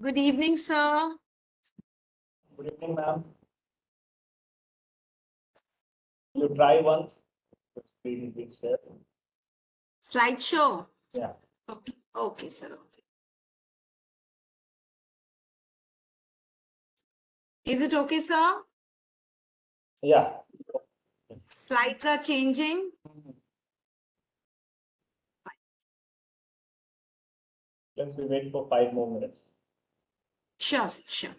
Good evening, sir. Good evening, ma'am. You try once. The screen will share. Slideshow. Yeah. Okay, sir. Okay. Is it okay, sir? Yeah. Slides are changing. Let's wait for 5 more minutes. Sure, sir. Sure.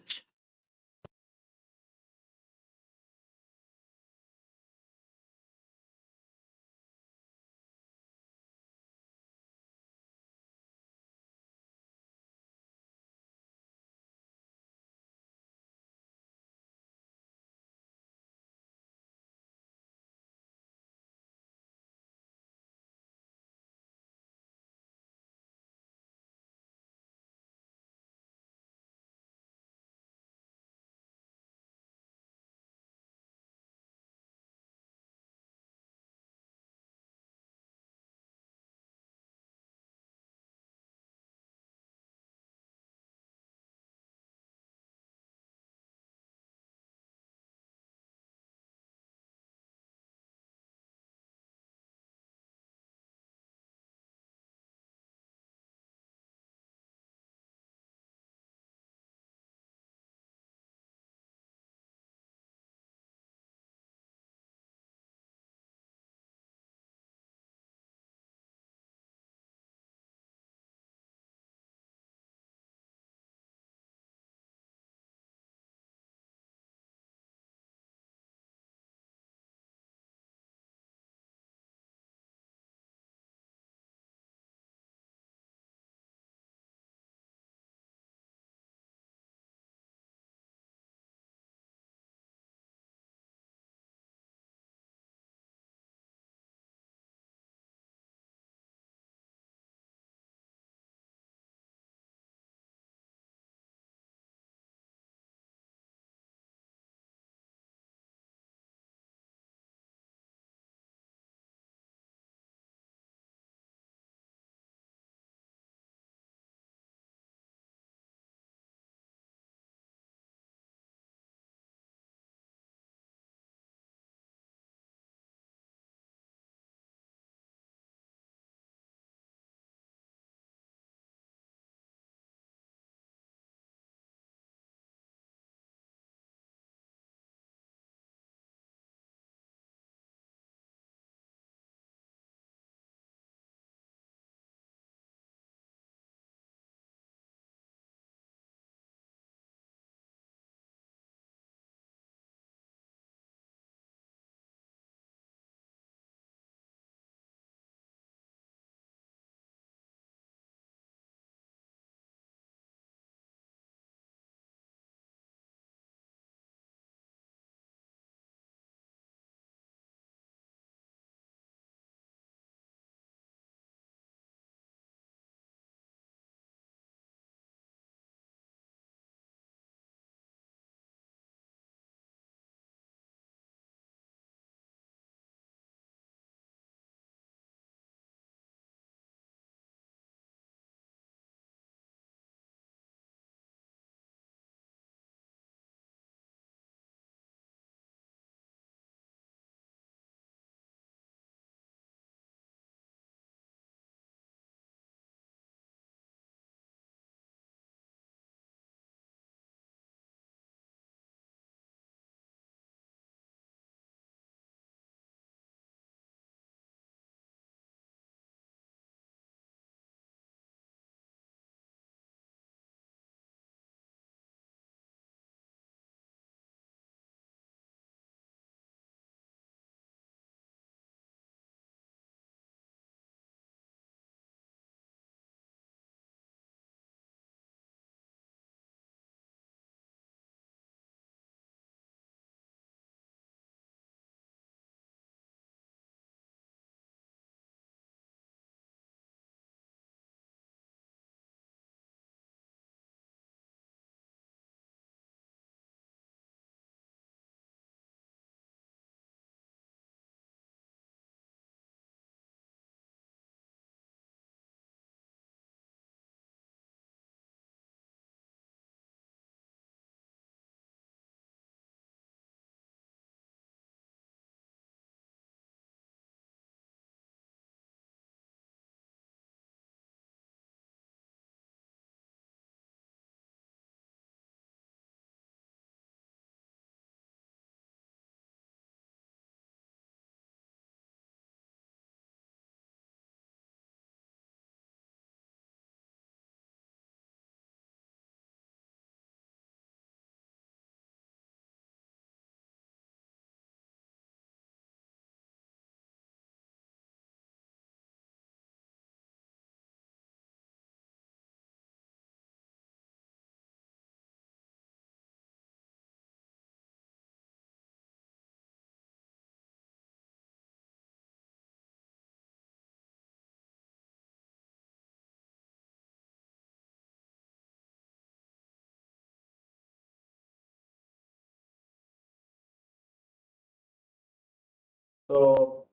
So,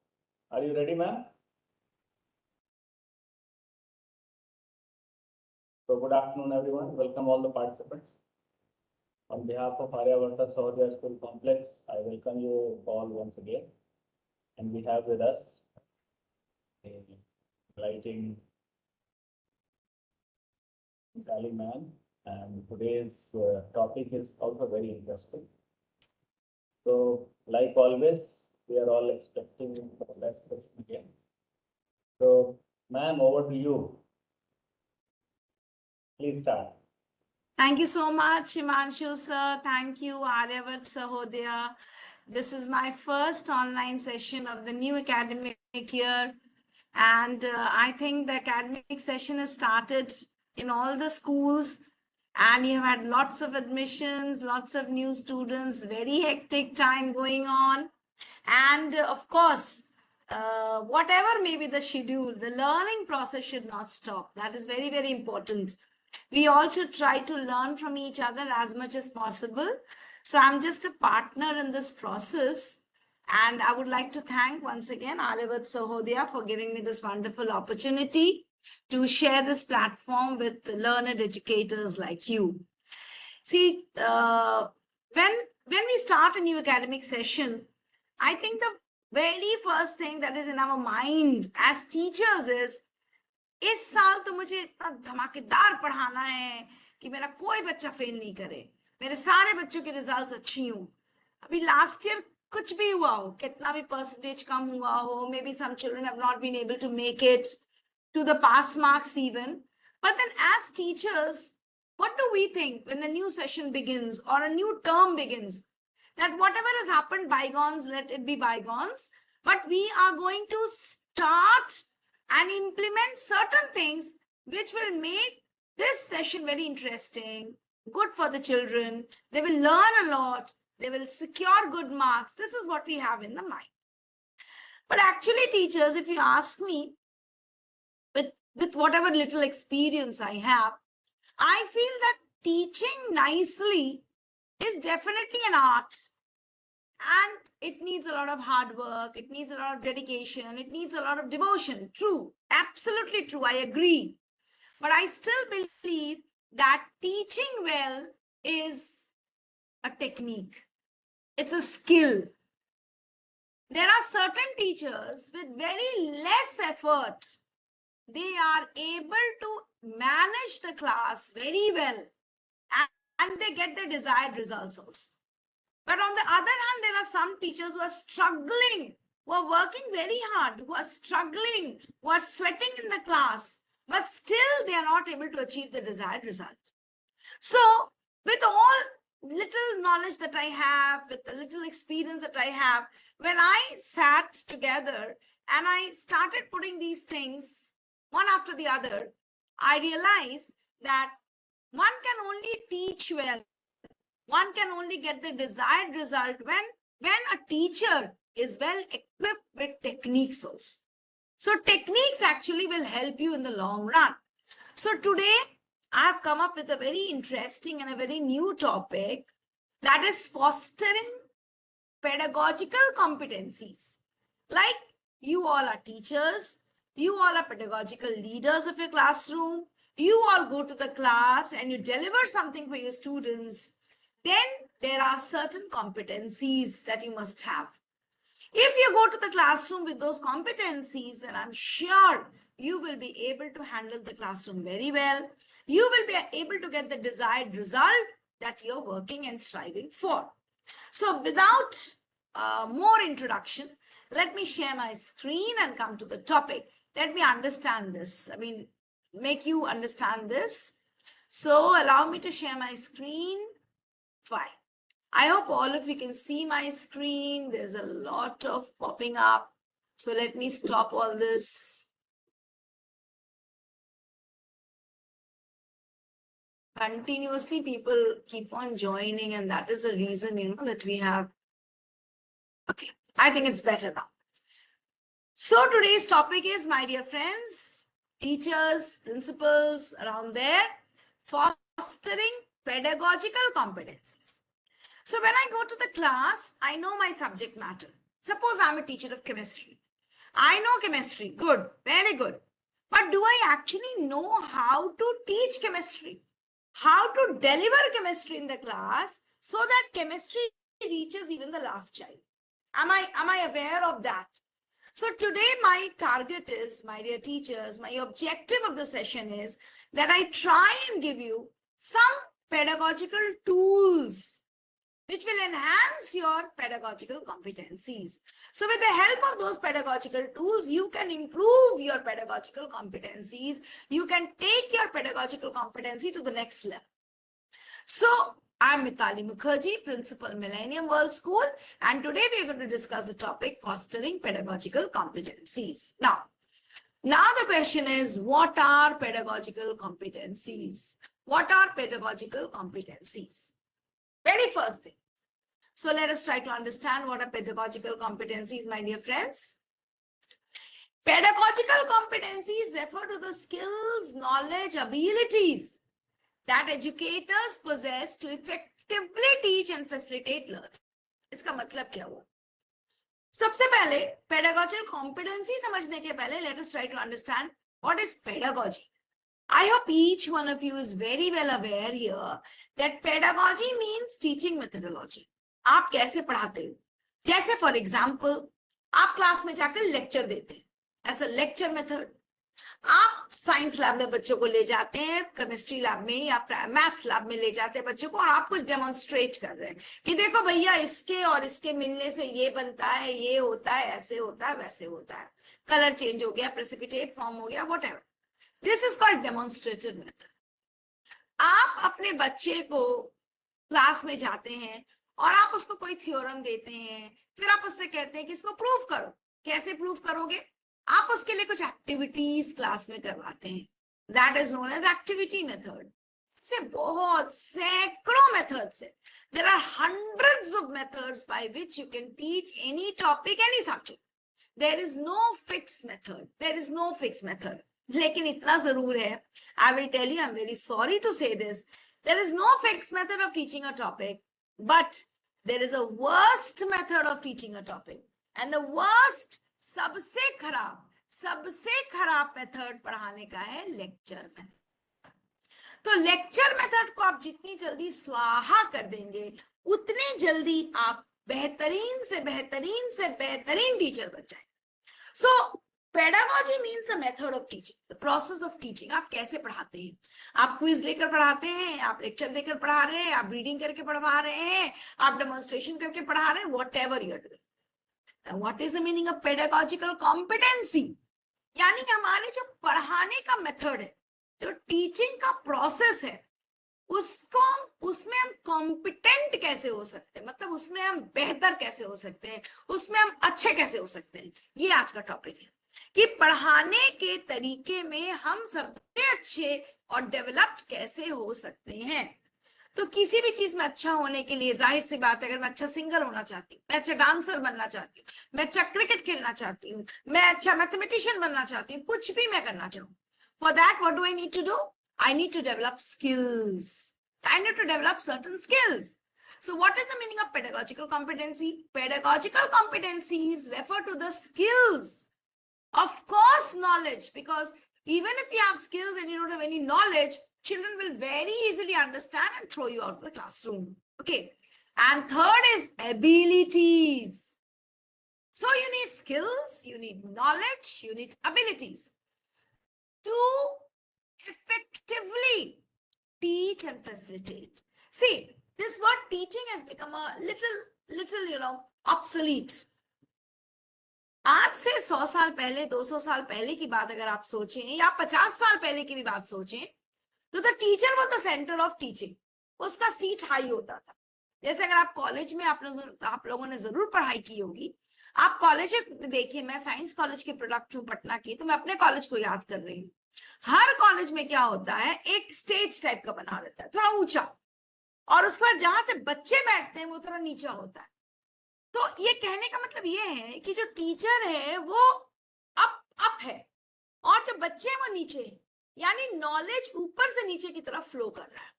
are you ready, ma'am? So, good afternoon, everyone. Welcome all the participants. On behalf of Aryabharta Sahodaya School Complex, I welcome you all once again. And we have with us a lighting Sally man, and today's topic is also very interesting. So, like always, we are all expecting the best question again. So, ma'am, over to you. Please start. Thank you so much, Himanshu sir. Thank you, Aryabhat Sahodaya. This is my first online session of the new academic year. And I think the academic session has started in all the schools. And you have had lots of admissions, lots of new students, very hectic time going on. And of course, whatever may be the schedule, the learning process should not stop. That is very, very important. We all should try to learn from each other as much as possible. So I'm just a partner in this process. And I would like to thank once again Aryabhat Sahodaya for giving me this wonderful opportunity to share this platform with learned educators like you. See, when we start a new academic session, I think the very first thing that is in our mind as teachers is, इस साल तो मुझे इतना धमाकेदार पढ़ाना है कि मेरा कोई बच्चा फेल नहीं करे, मेरे सारे बच्चों के रिजल्ट्स अच्छी हों. अभी लास्ट ईयर कुछ भी हुआ हो, कितना भी परसेंटेज कम हुआ हो, may be some children have not been able to make it to the pass marks even. But then as teachers, what do we think when the new session begins or a new term begins? That whatever has happened, bygones, let it be bygones. But we are going to start and implement certain things which will make this session very interesting, good for the children. They will learn a lot. They will secure good marks. This is what we have in the mind. But actually, teachers, if you ask me, with whatever little experience I have, I feel that teaching nicely is definitely an art. And it needs a lot of hard work. It needs a lot of dedication. It needs a lot of devotion. True. Absolutely true. I agree. But I still believe that teaching well is a technique. It's a skill. There are certain teachers with very less effort. They are able to manage the class very well, and they get the desired results also. But on the other hand, there are some teachers who are struggling, who are working very hard, who are struggling, who are sweating in the class, but still they are not able to achieve the desired result. So with all little knowledge that I have, with the little experience that I have, when I sat together and I started putting these things one after the other, I realized that one can only teach well. One can only get the desired result when a teacher is well equipped with techniques also. So techniques actually will help you in the long run. So today I have come up with a very interesting and a very new topic, that is fostering pedagogical competencies. Like, you all are teachers, you all are pedagogical leaders of your classroom, you all go to the class and you deliver something for your students, then there are certain competencies that you must have. If you go to the classroom with those competencies, then I'm sure you will be able to handle the classroom very well. You will be able to get the desired result that you're working and striving for. So without more introduction, let me share my screen and come to the topic. Let me understand this. Make you understand this. So allow me to share my screen. Fine. I hope all of you can see my screen. There's a lot of popping up. So let me stop all this. Continuously people keep on joining, and that is the reason, that we have. Okay, I think it's better now. So today's topic is, my dear friends, teachers, principals around there, fostering pedagogical competencies. So when I go to the class, I know my subject matter. Suppose I'm a teacher of chemistry. I know chemistry. Good. Very good. But do I actually know how to teach chemistry? How to deliver chemistry in the class so that chemistry reaches even the last child? Am I aware of that? So today my target is, my dear teachers, my objective of the session is that I try and give you some pedagogical tools which will enhance your pedagogical competencies. So with the help of those pedagogical tools, you can improve your pedagogical competencies. You can take your pedagogical competency to the next level. So I'm Mitali Mukherjee, Principal, Millennium World School, and today we are going to discuss the topic fostering pedagogical competencies. Now the question is, what are pedagogical competencies? What are pedagogical competencies? Very first thing. So let us try to understand what are pedagogical competencies, my dear friends. Pedagogical competencies refer to the skills, knowledge, abilities that educators possess to effectively teach and facilitate learning. इसका मतलब क्या हुआ? सबसे पहले pedagogical competency समझने के पहले let us try to understand what is pedagogy. I hope each one of you is very well aware here that pedagogy means teaching methodology. आप कैसे पढ़ाते हो? जैसे फॉर एग्जाम्पल आप क्लास में जाकर लेक्चर देते हैं, ऐसा लेक्चर मेथड. आप साइंस लैब में बच्चों को ले जाते हैं, केमिस्ट्री लैब में या मैथ्स लैब में ले जाते हैं बच्चों को, और आप कुछ डेमोन्स्ट्रेट कर रहे हैं कि देखो भैया इसके और इसके मिलने से ये बनता है, ये होता है, ऐसे होता है, वैसे होता है, कलर चेंज हो गया, प्रेसिपिटेट फॉर्म हो गया, whatever. This is called demonstrative method. आप अपने बच्चे को क्लास में जाते हैं और आप उसको कोई थ्योरम देते हैं, फिर आप उससे कहते हैं कि इसको प्रूव करो. कैसे प्रूव करोगे? आप उसके लिए कुछ एक्टिविटीज क्लास में करवाते हैं. That is known as activity method. से बहुत सैकड़ों मेथड्स है. There are hundreds of methods by which you can teach any topic, any subject. There is no fix method. There is no fix method. लेकिन इतना जरूर है, I will tell you, I am very sorry to say this, there is no fix method of teaching a topic, but there is a worst method of teaching a topic, and the worst, सबसे खराब method पढ़ाने का है lecture method. तो lecture method को आप जितनी जल्दी स्वाहा कर देंगे उतने जल्दी आप बेहतरीन से बेहतरीन टीचर बन जाएंगे. सो pedagogy means the method of teaching, the process of teaching. आप कैसे पढ़ाते हैं? आप क्विज लेकर पढ़ाते हैं, आप लेक्चर देकर पढ़ा रहे हैं, आप रीडिंग करके पढ़ा रहे हैं, आप डेमोन्स्ट्रेशन करके पढ़ा रहे हैं, whatever you are doing. What is the meaning of pedagogical competency? यानी कि हमारे जो पढ़ाने का मेथड है, जो टीचिंग का प्रोसेस है, उसमें हम कॉम्पिटेंट कैसे हो सकते हैं, मतलब उसमें हम बेहतर कैसे हो सकते हैं, उसमें हम अच्छे कैसे हो सकते हैं. ये आज का टॉपिक है कि पढ़ाने के तरीके में हम सबसे अच्छे और डेवलप्ड कैसे हो सकते हैं. तो किसी भी चीज में अच्छा होने के लिए जाहिर सी बात है, अगर मैं अच्छा सिंगर होना चाहती हूँ, मैं अच्छा डांसर बनना चाहती हूँ, मैं अच्छा क्रिकेट खेलना चाहती हूँ, मैं अच्छा मैथमेटिशियन बनना चाहती हूँ, कुछ भी मैं करना चाहूँ, for that what do I need to do? I need to develop skills. I need to develop certain skills. So what is the meaning of pedagogical competency? Pedagogical competencies refer to the skills. Of course, knowledge, because even if you have skills and you don't have any knowledge, children will very easily understand and throw you out of the classroom. Okay. And third is abilities. So you need skills, you need knowledge, you need abilities to effectively teach and facilitate. See, this word teaching has become a little, obsolete. आज से 100 साल पहले, 200 साल पहले की बात अगर आप सोचें, या 50 साल पहले की भी बात सोचें, तो the teacher was the centre of teaching. उसका सीट हाई होता था. जैसे अगर आप कॉलेज में आप लोगों ने जरूर पढ़ाई की होगी. आप कॉलेज देखिए, मैं साइंस कॉलेज के प्रोडक्ट हूँ पटना की, तो मैं अपने कॉलेज को याद कर रही हूँ. हर कॉलेज में क्या होता है, एक स्टेज टाइप का बना रहता है, थोड़ा ऊंचा, और उसके बाद जहां से बच्चे बैठते हैं वो थोड़ा नीचा होता है. तो ये कहने का मतलब ये है कि जो टीचर है वो अप है और जो बच्चे हैं वो नीचे है, यानी नॉलेज ऊपर से नीचे की तरफ फ्लो कर रहा है.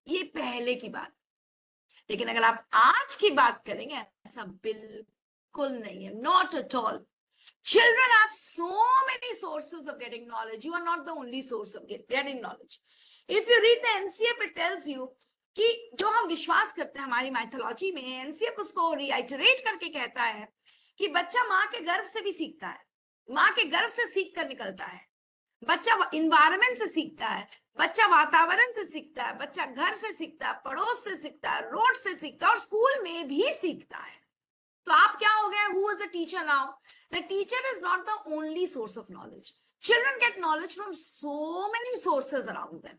ये पहले की बात. लेकिन अगर आप आज की बात करेंगे, ऐसा बिल्कुल बिल्कुल नहीं है, not at all. Children have so many sources of getting knowledge. You are not the only source of getting knowledge. If you read the NCF, it tells you कि जो हम विश्वास करते हैं हमारी माइथोलॉजी में, NCF उसको रिआइटरेट करके कहता है कि बच्चा माँ के गर्भ से भी सीखता है, माँ के गर्भ से सीख कर निकलता है, बच्चा इन्वायरमेंट से सीखता है, बच्चा वातावरण से सीखता है, बच्चा घर से सीखता है, पड़ोस से सीखता है, रोड से सीखता है और स्कूल में भी सीखता है. तो आप क्या हो गए? Who is the teacher now? The teacher is not the only source of knowledge. Children get knowledge from so many sources around them.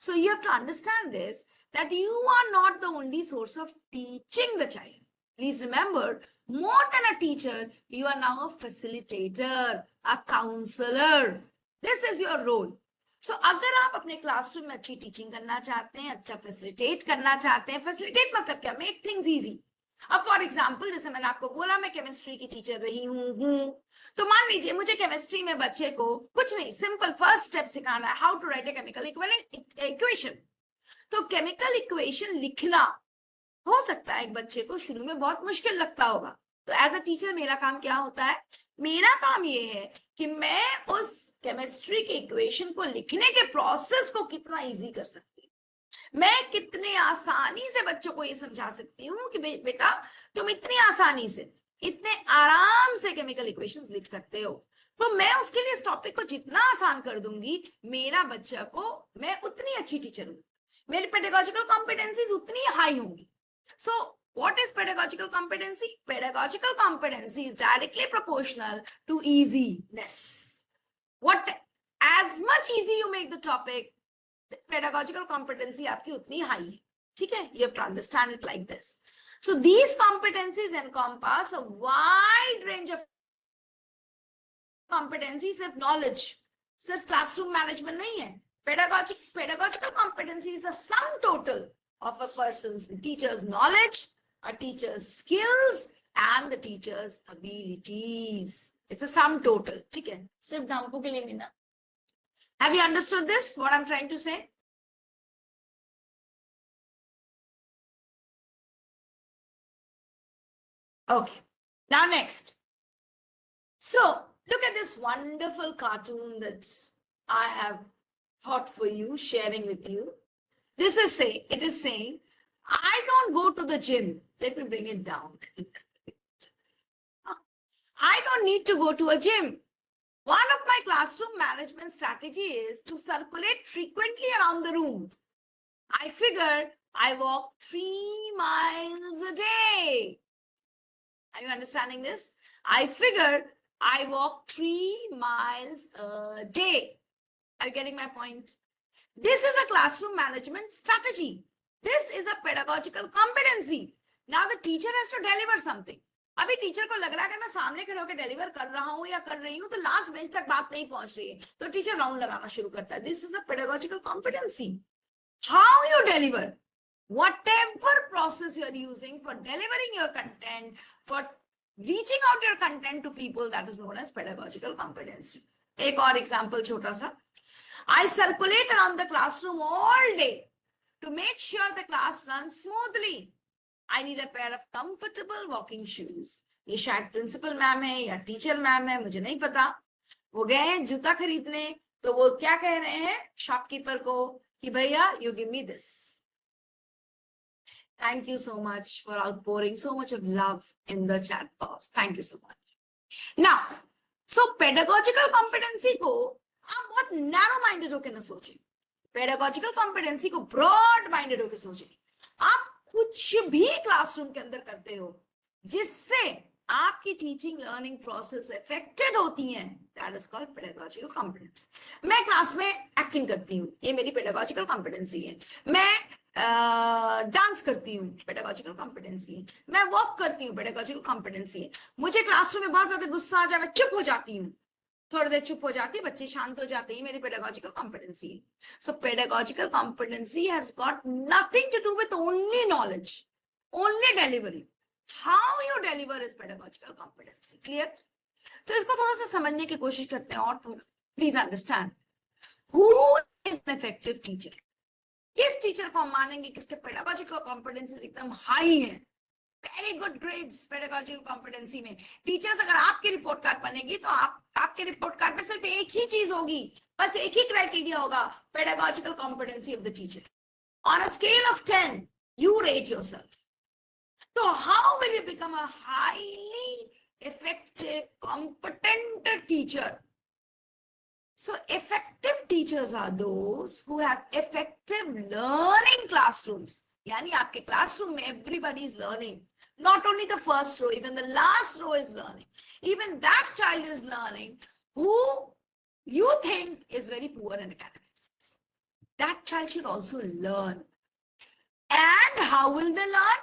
So you have to understand this, that you are not the only source of teaching the child. Please remember, more than a teacher, you are now a facilitator, a counselor. This is your role. So अगर आप अपने classroom में अच्छी teaching करना चाहते हैं, अच्छा facilitate करना चाहते हैं, फैसिलिटेट मतलब क्या? Make things easy. अब फॉर एग्जाम्पल, जैसे मैंने आपको बोला मैं केमिस्ट्री की टीचर रही हूँ, तो मान लीजिए मुझे केमिस्ट्री में बच्चे को कुछ नहीं, सिंपल फर्स्ट स्टेप सिखाना है, how to write a chemical equation. तो केमिकल इक्वेशन लिखना हो सकता है एक बच्चे को शुरू में बहुत मुश्किल लगता होगा. तो एज अ टीचर मेरा काम क्या होता है? मेरा काम ये है कि मैं उस केमिस्ट्री के इक्वेशन को लिखने के प्रोसेस को कितना इजी कर सकती हूँ, मैं कितने आसानी से बच्चों को ये समझा सकती हूँ कि बेटा तुम इतनी आसानी से, इतने आराम से केमिकल इक्वेशंस लिख सकते हो. तो मैं उसके लिए इस टॉपिक को जितना आसान कर दूंगी, मेरा बच्चा को, मैं उतनी अच्छी टीचर हूँ, मेरी पेडागोजिकल कॉम्पिटेंसीज उतनी हाई होंगी. So what is pedagogical competency? Pedagogical competency is directly proportional to easiness. What as much easy you make the topic, pedagogical competency आपकी उतनी हाई है. ठीक है? You have to understand it like this. So these competencies encompass a wide range of competencies. सिर्फ knowledge, सिर्फ classroom management नहीं है. Pedagogical competency is a sum total of a person's, teacher's knowledge, a teacher's skills, and the teacher's abilities. It's a sum total. ठीक है? सिर्फ ढंगों के लिए नहीं ना. Have you understood this? What I'm trying to say? Okay. Now next. So look at this wonderful cartoon that I have thought for you, sharing with you. This is saying, it is saying, I don't go to the gym. Let me bring it down. I don't need to go to a gym. One of my classroom management strategy is to circulate frequently around the room. I figure I walk 3 miles a day. Are you understanding this? I figure I walk 3 miles a day. Are you getting my point? This is a classroom management strategy. This is a pedagogical competency. Now the teacher has to deliver something. अभी teacher को लग रहा है कि मैं सामने खड़े होकर डिलीवर कर रहा हूँ या कर रही हूँ, तो लास्ट बेंच तक बात नहीं पहुंच रही है, तो टीचर राउंड लगाना शुरू करता है. This is a pedagogical competency. How you deliver, whatever process you are using for delivering your content, for reaching out your content to people, that is known as pedagogical competency. एक और example छोटा सा. I circulate around the classroom all day to make sure the class runs smoothly. I need a pair of comfortable walking shoes. ये शायद principal ma'am है या teacher ma'am है, मुझे नहीं पता. वो गए हैं जूता खरीदने, तो वो क्या कह रहे हैं शॉपकीपर को कि भैया you give me this. Thank you so much for outpouring so much of love in the chat box. Thank you so much. Now, so pedagogical competency को आप बहुत नैरो माइंडेड होकर ना सोचें. पेडागोजिकल कॉम्पिटेंसी को ब्रॉड माइंडेड होकर सोचें. आप कुछ भी क्लासरूम के अंदर करते हो जिससे आपकी टीचिंग लर्निंग प्रोसेस अफेक्टेड होती है, that is called pedagogical competency. मैं क्लास में एक्टिंग करती हूँ, ये मेरी पेडागोजिकल कॉम्पिटेंसी है. मैं डांस करती हूँ, पेडागोजिकल कॉम्पिटेंसी है. मैं वॉक करती हूँ, पेडागोजिकल कॉम्पिटेंसी है. मुझे क्लासरूम में बहुत ज्यादा गुस्सा आ जाए, मैं चुप हो जाती हूँ, थोड़ी देर चुप हो जाती है, बच्चे शांत हो जाते हैं, मेरी पेडागोजिकल कॉम्पिटेंसी है. So pedagogical competency has got nothing to do with only knowledge, only delivery. How you deliver is pedagogical competency. Clear? तो इसको थोड़ा सा समझने की कोशिश करते हैं और थोड़ा. Please understand, who is an effective teacher. किस टीचर को हम मानेंगे कि इसके पेडागोजिकल कॉम्पिटेंसीज एकदम हाई है, very good grades pedagogical competency में। टीचर्स अगर आपके रिपोर्ट कार्ड बनेगी तो आपके रिपोर्ट कार्ड में सिर्फ एक ही चीज होगी, बस एक ही क्राइटेरिया होगा, pedagogical competency of the teacher. On a scale of 10 you rate yourself. So how will you become a highly effective, competent teacher? So effective teachers are those who have effective learning classrooms. Yani aapke classroom mein everybody is learning. Not only the first row, even the last row is learning. Even that child is learning who you think is very poor in academics. That child should also learn. And how will they learn?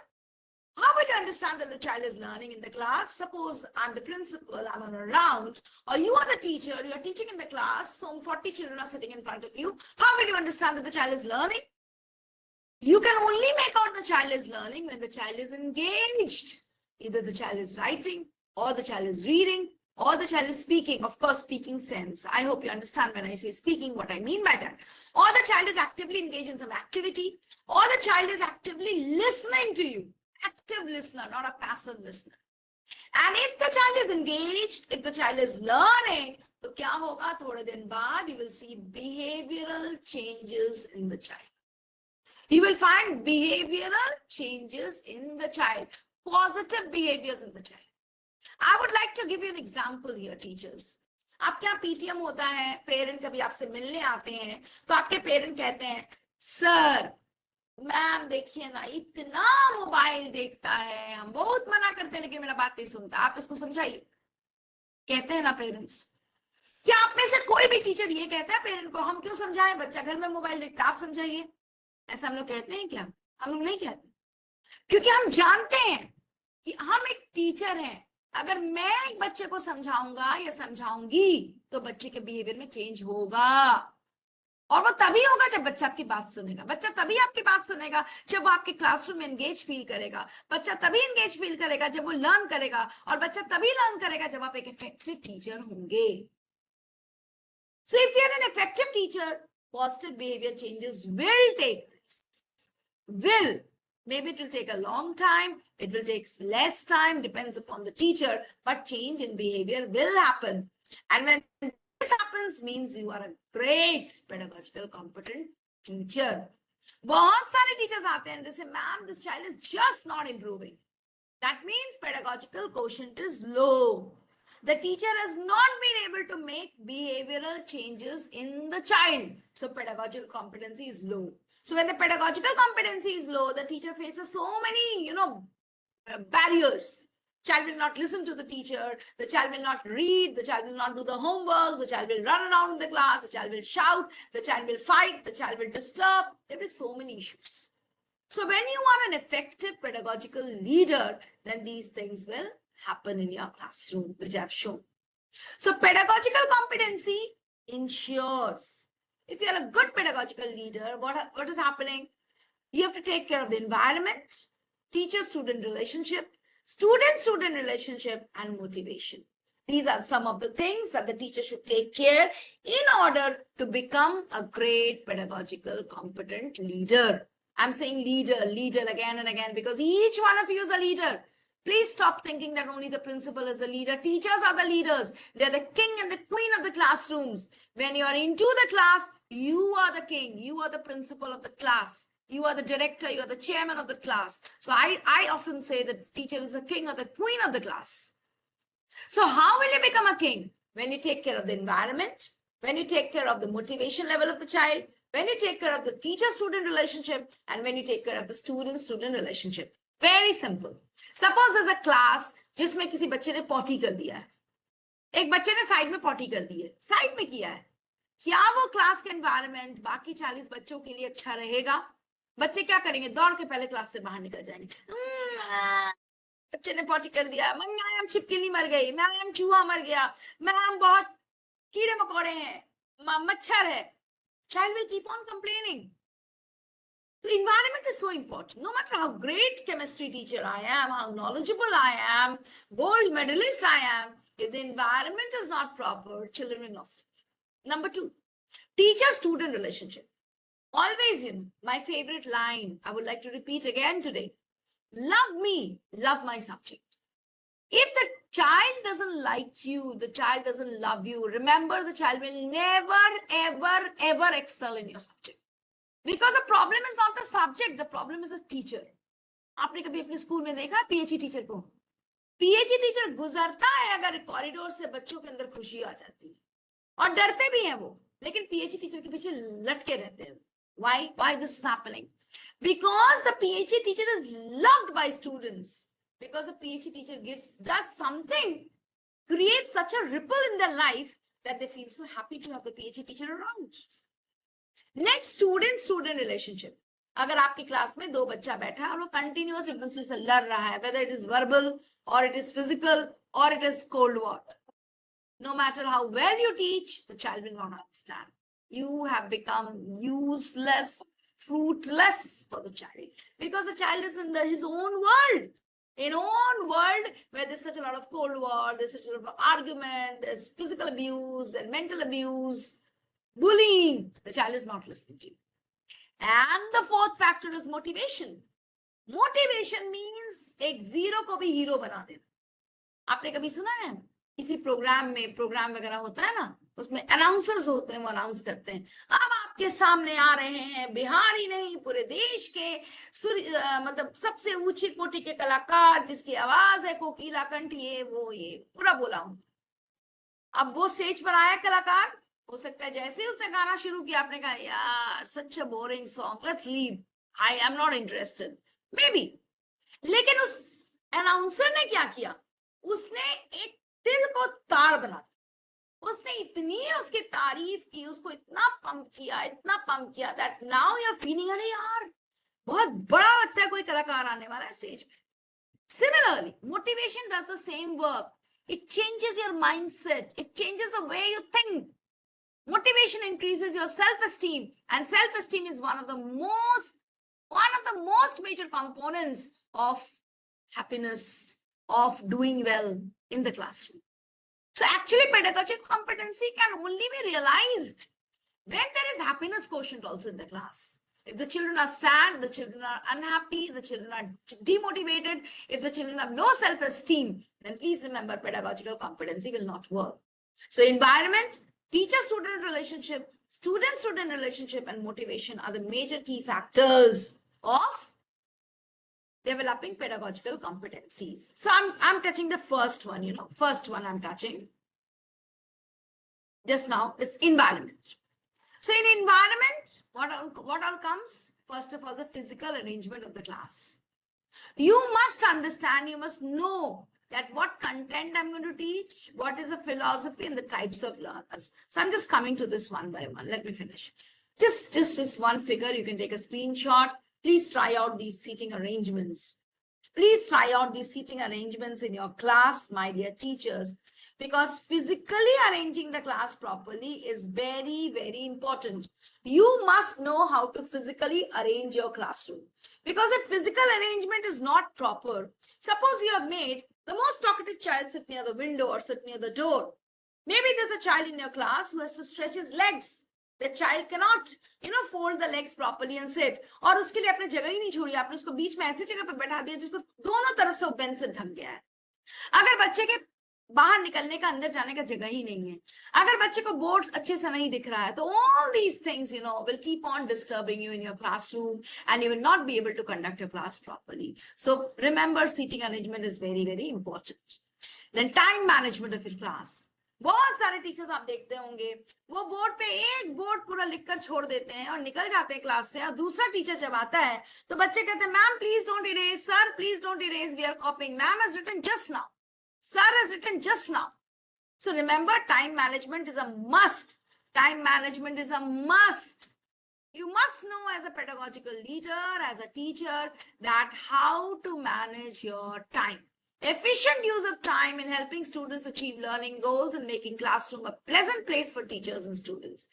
How will you understand that the child is learning in the class? Suppose I'm the principal, I'm on a round, or you are the teacher, you're teaching in the class, so 40 children are sitting in front of you. How will you understand that the child is learning? You can only make out the child is learning when the child is engaged. Either the child is writing, or the child is reading, or the child is speaking. Of course, speaking sense. I hope you understand when I say speaking, what I mean by that. Or the child is actively engaged in some activity, or the child is actively listening to you. Active listener, not a passive listener. And if the child is engaged, if the child is learning, तो क्या होगा? थोड़े दिन बाद you will see behavioral changes in the child. You will find behavioral changes in the child, positive behaviors in the child. I would like to give you an example here, teachers. आपके यहाँ PTM होता है, parent कभी आपसे मिलने आते हैं, तो आपके पेरेंट कहते हैं, सर मैम देखिए ना इतना मोबाइल देखता है, हम बहुत मना करते हैं लेकिन मेरा बात नहीं सुनता, आप इसको समझाइए। कहते हैं ना पेरेंट्स। क्या आप में से कोई भी टीचर ये कहता है पेरेंट को हम क्यों समझाएं, बच्चा घर में मोबाइल देखता है, आप समझाइए? ऐसा हम लोग कहते हैं क्या? हम लोग नहीं कहते, क्योंकि हम जानते हैं कि हम एक टीचर हैं। अगर मैं एक बच्चे को समझाऊंगा या समझाऊंगी तो बच्चे के बिहेवियर में चेंज होगा, और वो तभी होगा जब बच्चा आपकी बात सुनेगा। बच्चा तभी आपकी बात सुनेगा जब वो आपके क्लासरूम में एंगेज फील करेगा। बच्चा तभी एंगेज फील करेगा जब वो लर्न करेगा, और बच्चा तभी लर्न करेगा जब आप एक इफेक्टिव टीचर होंगे। So if you are an effective teacher, positive behavior changes will take place. Will. Maybe it will take a long time, it will take less time, depends upon the teacher, but change in behavior will happen. And when this happens, means you are a great pedagogical competent teacher. बहुत सारे teachers आते हैं, they say, ma'am, this child is just not improving. That means pedagogical quotient is low. The teacher has not been able to make behavioral changes in the child. So pedagogical competency is low. So when the pedagogical competency is low, the teacher faces so many, barriers. Child will not listen to the teacher, the child will not read, the child will not do the homework, the child will run around in the class, the child will shout, the child will fight, the child will disturb. There is so many issues. So when you are an effective pedagogical leader, then these things will happen in your classroom, which I've shown. So pedagogical competency ensures, if you're a good pedagogical leader, what is happening? You have to take care of the environment, teacher-student relationship, student-student relationship, and motivation. These are some of the things that the teacher should take care in order to become a great pedagogical competent leader. I'm saying leader again and again, because each one of you is a leader. Please stop thinking that only the principal is a leader. Teachers are the leaders. They're the king and the queen of the classrooms. When you're into the class, you are the king. You are the principal of the class. You are the director. You are the chairman of the class. So I often say that the teacher is the king or the queen of the class. So how will you become a king? When you take care of the environment, when you take care of the motivation level of the child, when you take care of the teacher-student relationship, and when you take care of the student-student relationship. Very simple. Suppose there's a class जिसमें किसी बच्चे ने potty कर दिया है, एक बच्चे ने साइड में पॉटी कर दी है, साइड में किया है, क्या वो क्लास का एनवायरनमेंट बाकी 40 बच्चों के लिए अच्छा रहेगा? बच्चे क्या करेंगे? दौड़ के पहले क्लास से बाहर निकल जाएंगे। बच्चे ने पॉटी कर दिया, मैम छिपकली मर गई, मैम चूहा मर गया, मैम बहुत कीड़े मकोड़े हैं, मच्छर है। Child will keep on complaining. The environment is so important. No matter how great chemistry teacher I am, how knowledgeable I am, gold medalist I am, if the environment is not proper, children will not study. Number 2, teacher-student relationship. Always, my favorite line, I would like to repeat again today. Love me, love my subject. If the child doesn't like you, the child doesn't love you, remember the child will never, ever, ever excel in your subject. Because the problem is not the subject, the problem is the teacher. आपने कभी अपने school में देखा PHE teacher को? PHE teacher गुजरता है अगर corridor से, बच्चों के अंदर खुशी आ जाती है और डरते भी हैं वो, लेकिन पीएचई टीचर के पीछे लटके रहते हैं. Why this is happening? Because the PhD teacher is loved by students. Because the PhD teacher does something, creates such a ripple in their life that they feel so happy to have the PhD teacher around. Next, student-student relationship. अगर आपकी class में दो बच्चा बैठा है और वो continuous एक दूसरे से लड़ रहा है, whether it is verbal or it is physical or it is cold war, no matter how well you teach, the child will not understand. You have become useless, fruitless for the child, because the child is in his own world. In own world where there's such a lot of cold war, there's such a lot of argument, there's physical abuse and mental abuse, bullying, the child is not listening to you. And the fourth factor is motivation. Motivation means एक zero को भी hero बना देना. आपने कभी सुना है किसी प्रोग्राम में, प्रोग्राम वगैरह होता है ना, उसमें अनाउंसर्स होते हैं, वो अनाउंस करते हैं, अब आपके सामने आ रहे हैं बिहार ही नहीं पूरे देश के मतलब सबसे ऊंची कोटि के कलाकार, जिसकी आवाज है कोकिला कंठ, ये वो ये पूरा बोला हूं. अब वो स्टेज पर आया कलाकार, हो सकता है जैसे उसने गाना शुरू किया आपने कहा यार such a boring song, let's leave, I am not interested, maybe. लेकिन उस अनाउंसर ने क्या किया, उसने एक दिल को तार बना, उसने इतनी उसकी तारीफ की, उसको इतना पंप किया that now you are feeling अरे यार बहुत बड़ा लगता है कोई कलाकार आने वाला है स्टेज पे. Similarly, motivation does the same work. It changes your mindset. It changes the way you think. Motivation increases your self-esteem, and self-esteem is one of the most major components of happiness, of doing well in the classroom. So actually pedagogical competency can only be realized when there is happiness quotient also in the class. If the children are sad, the children are unhappy, the children are demotivated, if the children have low self-esteem, then please remember pedagogical competency will not work. So environment, teacher-student relationship, student-student relationship, and motivation are the major key factors of developing pedagogical competencies. So I'm touching the first one, first one I'm touching. Just now, it's environment. So in environment, what all comes? First of all, the physical arrangement of the class. You must understand, you must know that what content I'm going to teach, what is the philosophy and the types of learners. So I'm just coming to this one by one. Let me finish. Just one figure, you can take a screenshot. Please try out these seating arrangements. Please try out these seating arrangements in your class, my dear teachers, because physically arranging the class properly is very, very important. You must know how to physically arrange your classroom, because if physical arrangement is not proper, suppose you have made the most talkative child sit near the window or sit near the door. Maybe there's a child in your class who has to stretch his legs. The child cannot, fold the legs properly and sit. और उसके लिए आपने जगह ही नहीं छोड़ी, आपने उसको बीच में ऐसी जगह पे बैठा दिया जिसको दोनों तरफ से बेंच से ढक गया है. अगर बच्चे के बाहर निकलने का, अंदर जाने का जगह ही नहीं है, अगर बच्चे को बोर्ड अच्छे से नहीं दिख रहा है, तो all these things, will keep on disturbing you in your classroom and you will not be able to conduct your class properly. So remember, seating arrangement is very, very important. Then time management of your class. बहुत सारे teachers आप देखते होंगे, वो board पे एक board पूरा लिखकर छोड़ देते हैं और निकल जाते हैं क्लास से, और दूसरा टीचर जब आता है तो बच्चे कहते हैं ma'am please don't erase, sir please don't erase, we are copying, ma'am has written just now, sir has written just now. So remember, time management is a must. Time management is a must. You must know as a pedagogical leader, as a teacher, that how to manage your time. Efficient use of time in helping students achieve learning goals and making classroom a pleasant place for teachers and students.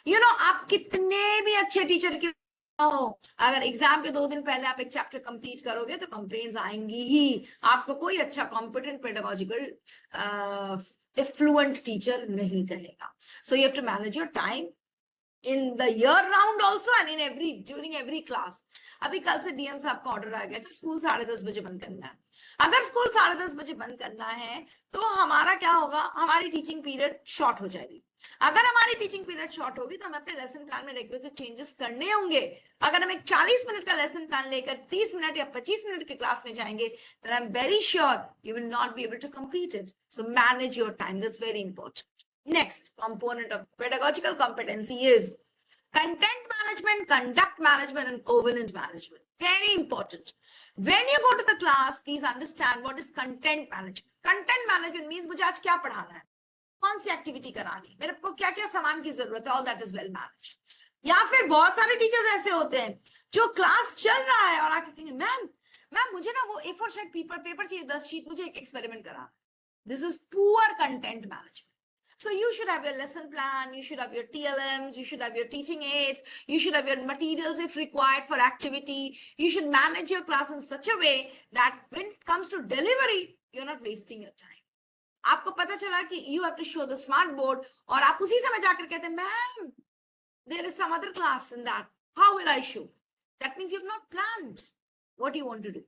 आप कितने भी अच्छे teacher की अगर exam के 2 दिन पहले आप एक चैप्टर कंप्लीट करोगे तो कंप्लेंट्स आएंगी ही, आपको कोई अच्छा कॉम्पिटेंट पेडागोजिकल फ्लुएंट टीचर नहीं कहेगा. So you have to manage your time in the year round also and during every class. अभी कल से डीएम साहब का ऑर्डर आ गया, स्कूल 10:30 बजे बंद करना है. अगर स्कूल 10:30 बजे बंद करना है तो हमारा क्या होगा, हमारी टीचिंग पीरियड शॉर्ट हो जाएगी. अगर हमारी टीचिंग पीरियड शॉर्ट होगी तो हमें अपने लेसन प्लान में रिक्वेस्ट चेंजेस करने होंगे. अगर हम एक 40 मिनट का लेसन प्लान लेकर 30 मिनट या 25 मिनट की क्लास में जाएंगे, then I'm very sure you will not be able to complete it. So manage your time. That's very important. Next component of pedagogical competency is content management, conduct management, and covenant management. Very important. When you go to the class, please understand what is content management. Content management means मुझे आज क्या पढ़ाना है, कौन सी activity करानी, मेरे को क्या क्या सामान की जरूरत है, all that is well managed. या फिर बहुत सारे टीचर्स ऐसे होते हैं जो क्लास चल रहा है और आके कहेंगे मैम मुझे ना वो A4 शीट पेपर चाहिए 10 शीट, मुझे एक एक्सपेरिमेंट करा. This is poor content management. So you should have your lesson plan, you should have your TLMs, you should have your teaching aids, you should have your materials if required for activity. You should manage your class in such a way that when it comes to delivery, you're not wasting your time. आपको पता चला कि you have to show the smart board और आप उसी समय जाकर कहते हैं ma'am there is some other class in that, how will I show? That means you've not planned what you want to do.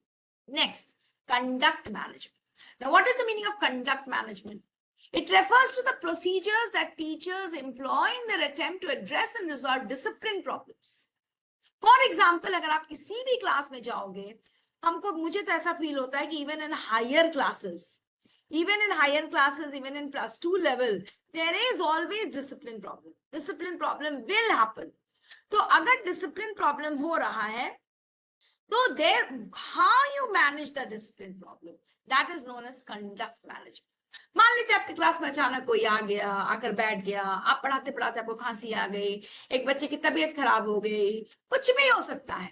Next, conduct management. Now what is the meaning of conduct management? It refers to the procedures that teachers employ in their attempt to address and resolve discipline problems. For example, अगर आप किसी भी class में जाओगे, मुझे तो ऐसा feel होता है कि even in higher classes, even in plus 2 level, there is always discipline problem. Discipline problem will happen. तो अगर discipline problem हो रहा है, तो how you manage the discipline problem, that is known as conduct management. मान लीजिए आपकी class में अचानक कोई आ गया, आकर बैठ गया, आप पढ़ाते पढ़ाते आपको खांसी आ गई, एक बच्चे की तबीयत खराब हो गई, कुछ भी हो सकता है.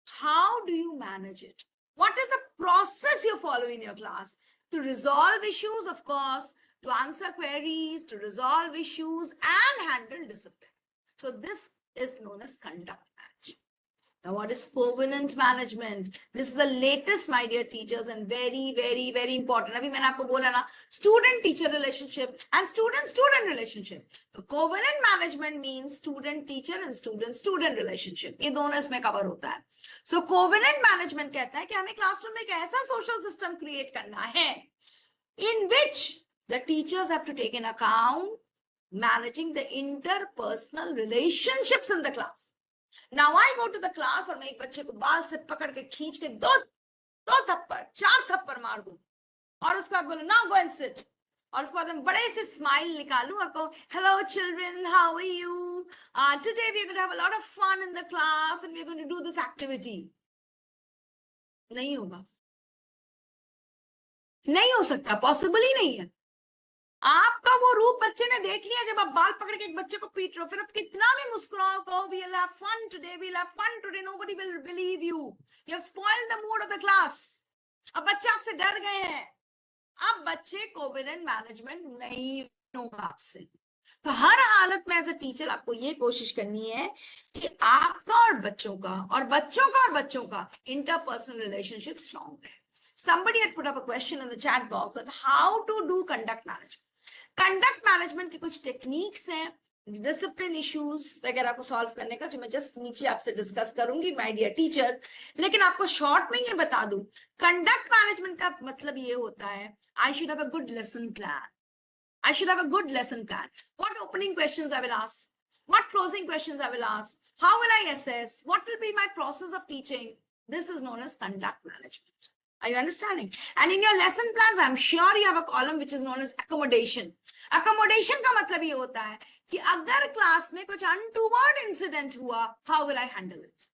How do you manage it? What is the process you follow in your class to resolve issues, of course, to answer queries, to resolve issues and handle discipline? So this is known as conduct management. Now, what is covenant management? This is the latest, my dear teachers, and very, very, very important. अभी मैंने आपको बोला ना, student-teacher relationship and student-student relationship. So, covenant management means student-teacher and student-student relationship. ये दोनों इसमें cover होता है. So, covenant management कहता है कि हमें classroom में एक ऐसा social system create करना है, in which the teachers have to take in account managing the interpersonal relationships in the class. Now I go to the class और मैं एक बच्चे को बाल से पकड़ के खींच के दो थप्पड़ 4 थप्पड़ मार दूं और उसके बाद बोलो now go and sit, और उसके बाद मैं बड़े से स्माइल निकालूं और कहूं hello children, how are you, today we are going to have a lot of fun in the class and we are going to do this activity. नहीं होगा, नहीं हो सकता, पॉसिबल ही नहीं है. आपका वो रूप बच्चे ने देख लिया जब आप बाल पकड़ के एक बच्चे को पीट रहे हो, फिर आप कितना भी मुस्कुराओ, कहो we'll have fun today, nobody will believe you. You have spoiled the mood of the class. अब बच्चे आपसे डर गए हैं, अब बच्चे कोविडेंट मैनेजमेंट नहीं होगा आपसे. तो हर हालत में एज अ टीचर आपको ये कोशिश करनी है कि आपका और बच्चों का इंटरपर्सनल रिलेशनशिप स्ट्रॉन्ग रहे. Somebody had put up a question in the chat box that how to do conduct management. Conduct management के कुछ टेक्निक्स हैं डिसिप्लिन इश्यूज वगैरह को सॉल्व करने का, जो मैं जस्ट नीचे आपसे डिस्कस करूंगी माय डियर टीचर. लेकिन आपको शॉर्ट में ये बता दूं, कंडक्ट मैनेजमेंट का मतलब ये होता है I should have a good lesson plan. I should have a good lesson plan. What opening questions I will ask, what closing questions I will ask, how will I assess, what will be my process of teaching. This is known as conduct management. Are you understanding? And in your lesson plans, I'm sure you have a column which is known as accommodation. Accommodation का मतलब ये होता है कि अगर class में कुछ untoward incident हुआ, how will I handle it?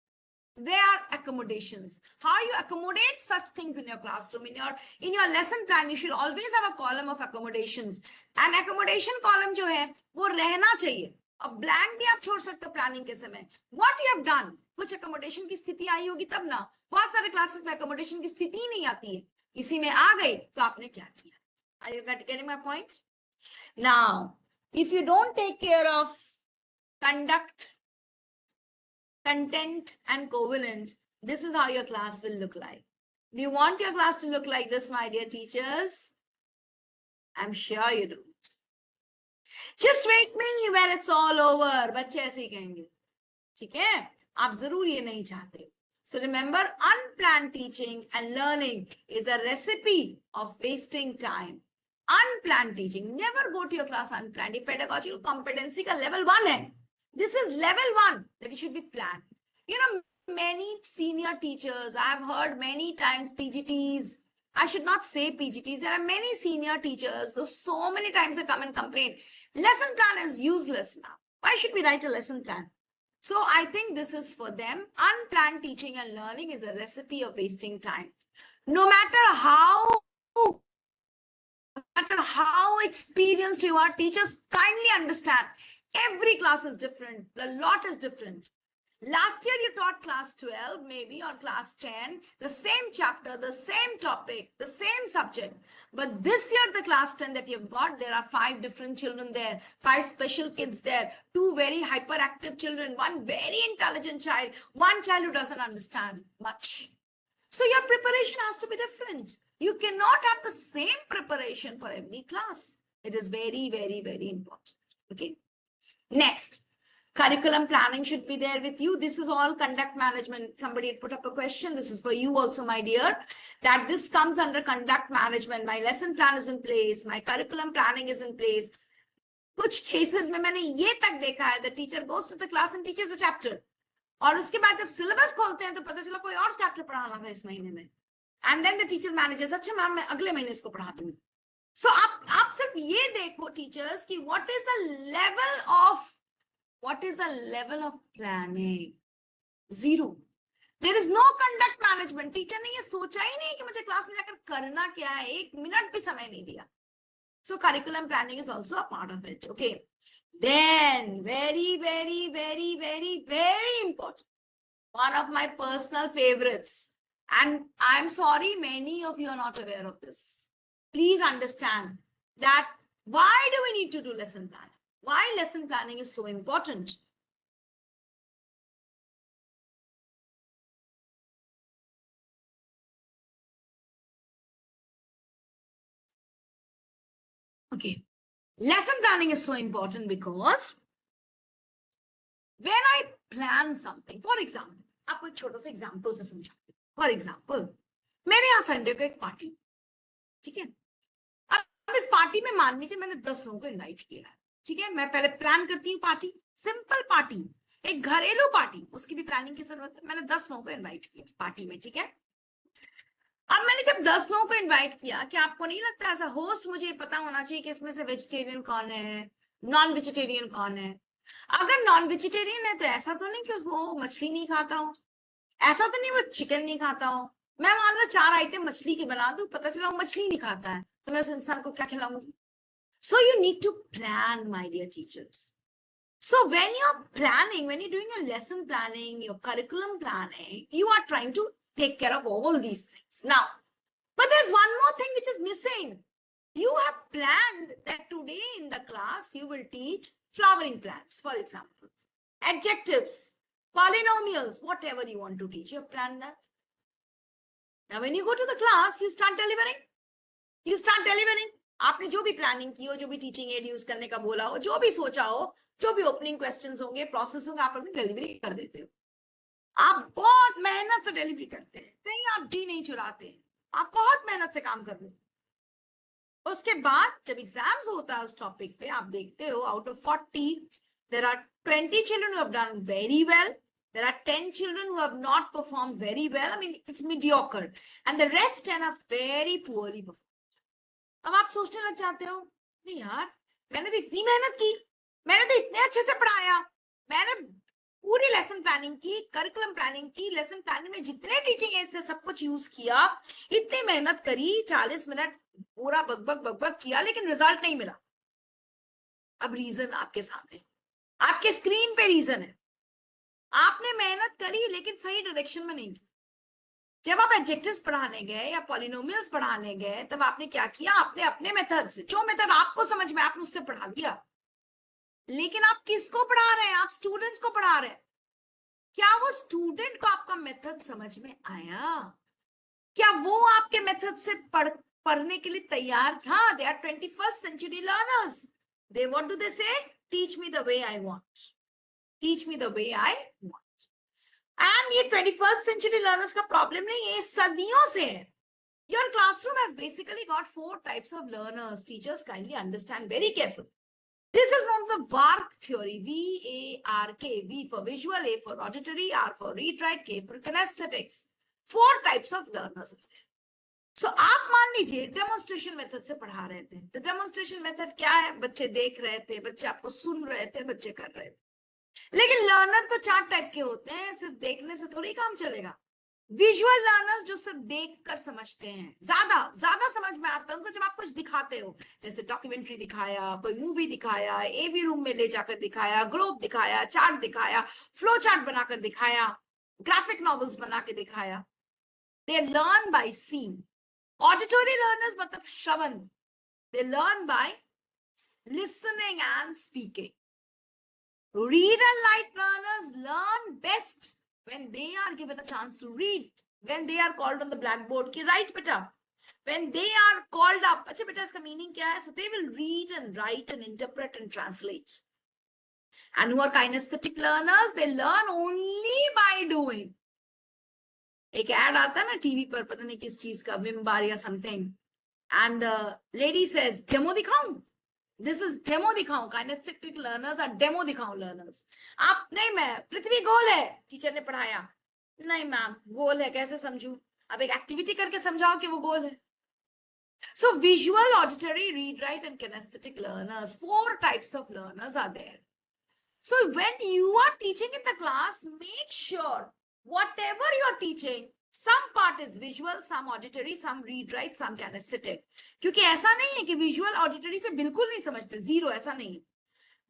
They are accommodations. How you accommodate such things in your classroom, in your lesson plan, you should always have a column of accommodations. And accommodation column जो है वो रहना चाहिए. अब blank भी आप छोड़ सकते हो planning के समय. What you have done, कुछ accommodation की स्थिति आई होगी तब ना. बहुत सारे classes में accommodation की स्थिति ही नहीं आती है. इसी में आ गई तो आपने क्या किया? Are you getting my point? Now, if you don't take care of conduct, content and covenant, this is how your class will look like. Do you want your class to look like this, my dear teachers? I'm sure you don't. Just wake me when it's all over. बच्चे ऐसे ही कहेंगे, ठीक है? आप जरूर ये नहीं चाहते. So remember, unplanned teaching and learning is a recipe of wasting time. Unplanned teaching. Never go to your class unplanned. ये pedagogical competency का level 1 है. This is level 1 that it should be planned. You know, many senior teachers, I've heard many times PGTs. I should not say PGTs. There are many senior teachers. So many times they come and complain. Lesson plan is useless now. Why should we write a lesson plan? So I think this is for them. Unplanned teaching and learning is a recipe of wasting time. No matter how experienced you are, teachers kindly understand. Every class is different. The lot is different. Last year you taught class 12, maybe, or class 10, the same chapter, the same topic, the same subject. But this year, the class 10 that you've got, there are 5 different children there, 5 special kids there, 2 very hyperactive children, 1 very intelligent child, 1 child who doesn't understand much. So your preparation has to be different. You cannot have the same preparation for every class. It is very, very, very important. Okay. Next. Curriculum planning should be there with you. This is all conduct management. Somebody had put up a question. This is for you also, my dear, that this comes under conduct management. My lesson plan is in place. My curriculum planning is in place. कुछ cases में मैंने ये तक देखा है, the teacher goes to the class and teaches a chapter. और उसके बाद जब syllabus खोलते हैं तो पता चला कोई और chapter पढ़ाना था इस महीने में. And then the teacher manages, अच्छा मैम मैं अगले महीने इसको पढ़ा दूंगी. So आप सिर्फ ये देखो teachers कि what is the level of planning? Zero. There is no conduct management. Teacher ने ये सोचा ही नहीं कि मुझे क्लास में जाकर करना क्या है, 1 मिनट भी समय नहीं दिया. So curriculum planning is also a part of it. Okay. Then very, very, very, very, very important. One of my personal favorites. And I'm sorry, many of you are not aware of this. Please understand that why do we need to do lesson planning? Why lesson planning is so important? Okay. Lesson planning is so important because when I plan something, for example, आपको एक छोटा सा example से समझाते हैं. For example, मेरे यहाँ Sunday को एक पार्टी, ठीक है? अब इस पार्टी में मान लीजिए मैंने 10 लोगों को इनवाइट किया है, ठीक है? मैं पहले प्लान करती हूँ पार्टी, सिंपल पार्टी, एक घरेलू पार्टी, उसकी भी प्लानिंग की जरूरत है. मैंने 10 लोगों को इनवाइट किया पार्टी में, ठीक है? अब मैंने जब 10 लोगों को इनवाइट किया, कि आपको नहीं लगता एज अ होस्ट मुझे पता होना चाहिए कि इसमें से वेजिटेरियन कौन है, नॉन वेजिटेरियन कौन है? अगर नॉन वेजिटेरियन है तो ऐसा तो नहीं कि वो मछली नहीं खाता हो, ऐसा तो नहीं वो चिकन नहीं खाता हो. मैं मान लो 4 आइटम मछली की बना दूं, पता चला वो मछली नहीं खाता है, तो मैं उस इंसान को क्या खिलाऊंगी? So you need to plan, my dear teachers. So when you're planning, when you're doing your lesson planning, your curriculum planning, you are trying to take care of all these things. Now, but there's one more thing which is missing. You have planned that today in the class, you will teach flowering plants, for example, adjectives, polynomials, whatever you want to teach. You have planned that. Now, when you go to the class, you start delivering. You start delivering. आपने जो भी planning की हो, जो भी teaching add use करने का बोला हो, जो भी सोचा हो, जो भी ओपनिंग क्वेश्चंस होंगे, प्रोसेस होंगे, आप अपनी डिलीवरी कर देते हो. आप बहुत मेहनत से डिलीवरी करते हैं, नहीं आप जी नहीं चुराते, आप बहुत मेहनत से काम कर रहे हो. उसके बाद जब एग्जाम्स होता है उस टॉपिक पे, आप देखते हो out of 40 there are 20 children who have done very well. There are 10 children who have not performed very well. I mean, it's mediocre. And the rest 10 have very poorly performed. अब आप सोचने लग जाते हो, नहीं यार, मैंने तो इतनी मेहनत की, मैंने तो इतने अच्छे से पढ़ाया, मैंने पूरी लेसन प्लानिंग की, करिकुलम प्लानिंग की, लेसन प्लानिंग में जितने टीचिंग एड्स से सब कुछ यूज किया, इतनी मेहनत करी, 40 मिनट पूरा बकबक किया, लेकिन रिजल्ट नहीं मिला. अब रीजन आपके सामने, आपके स्क्रीन पे रीजन है. आपने मेहनत करी लेकिन सही डायरेक्शन में नहीं की. जब आप एडजेक्टिव्स पढ़ाने गए या पॉलिनोमियल्स पढ़ाने गए, तब आपने क्या किया? आपने अपने मेथड से, जो मेथड आपको समझ में, आपने उससे पढ़ा दिया. लेकिन आप किसको पढ़ा रहे हैं? आप स्टूडेंट्स को पढ़ा रहे हैं. क्या वो स्टूडेंट को आपका मेथड समझ में आया? क्या वो आपके मेथड से पढ़ने के लिए तैयार था? They are 21st century learners. what do they say? Teach me the way I want. Teach me the way I want. And ये 21st century learners का problem नहीं है, सदियों से है. Your classroom has basically got 4 types of learners. Teachers kindly understand very carefully. This is known as the VARK theory. V-A-R-K. V for visual, A for auditory, R for read write, K for kinesthetics. 4 types of learners. So आप मान लीजिए demonstration method से पढ़ा रहे थे. तो demonstration method क्या है? बच्चे देख रहे थे, बच्चे आपको सुन रहे थे, बच्चे कर रहे थे. लेकिन लर्नर तो 4 टाइप के होते हैं. सिर्फ देखने से थोड़ी काम चलेगा. विजुअल लर्नर्स जो सब देखकर समझते हैं, ज्यादा समझ में आता है उनको जब आप कुछ दिखाते हो. जैसे डॉक्यूमेंट्री दिखाया, कोई मूवी दिखाया, एबी रूम में ले जाकर दिखाया, ग्लोब दिखाया, चार्ट दिखाया, फ्लो चार्ट बनाकर दिखाया, ग्राफिक नॉवेल्स बना के दिखाया. They learn by seeing. Auditory learners मतलब श्रवण. They learn by listening and speaking. Read and write learners learn best when they are given a chance to read, when they are called on the blackboard ki write beta, when they are called up. Acha beta iska meaning kya hai? So they will read and write and interpret and translate. And who are kinesthetic learners, they learn only by doing. एक ad आता है ना TV पर, पता नहीं किस चीज का, विम बार या something, and the lady says demo दिखाऊं. This is demo दिखाऊं. Kinesthetic learners are demo दिखाऊं learners. आप नहीं, मैं पृथ्वी गोल है, टीचर ने पढ़ाया. नहीं मैम, गोल है, कैसे समझूं? अब एक एक्टिविटी करके समझाओ कि वो गोल है. So visual, auditory, read, write and kinesthetic learners, 4 types of learners are there. So when you are teaching in the class, make sure whatever you are teaching, some part is visual, some auditory, some read, write, some kinesthetic. क्योंकि ऐसा नहीं है कि visual auditory से बिल्कुल नहीं समझते, zero, ऐसा नहीं है.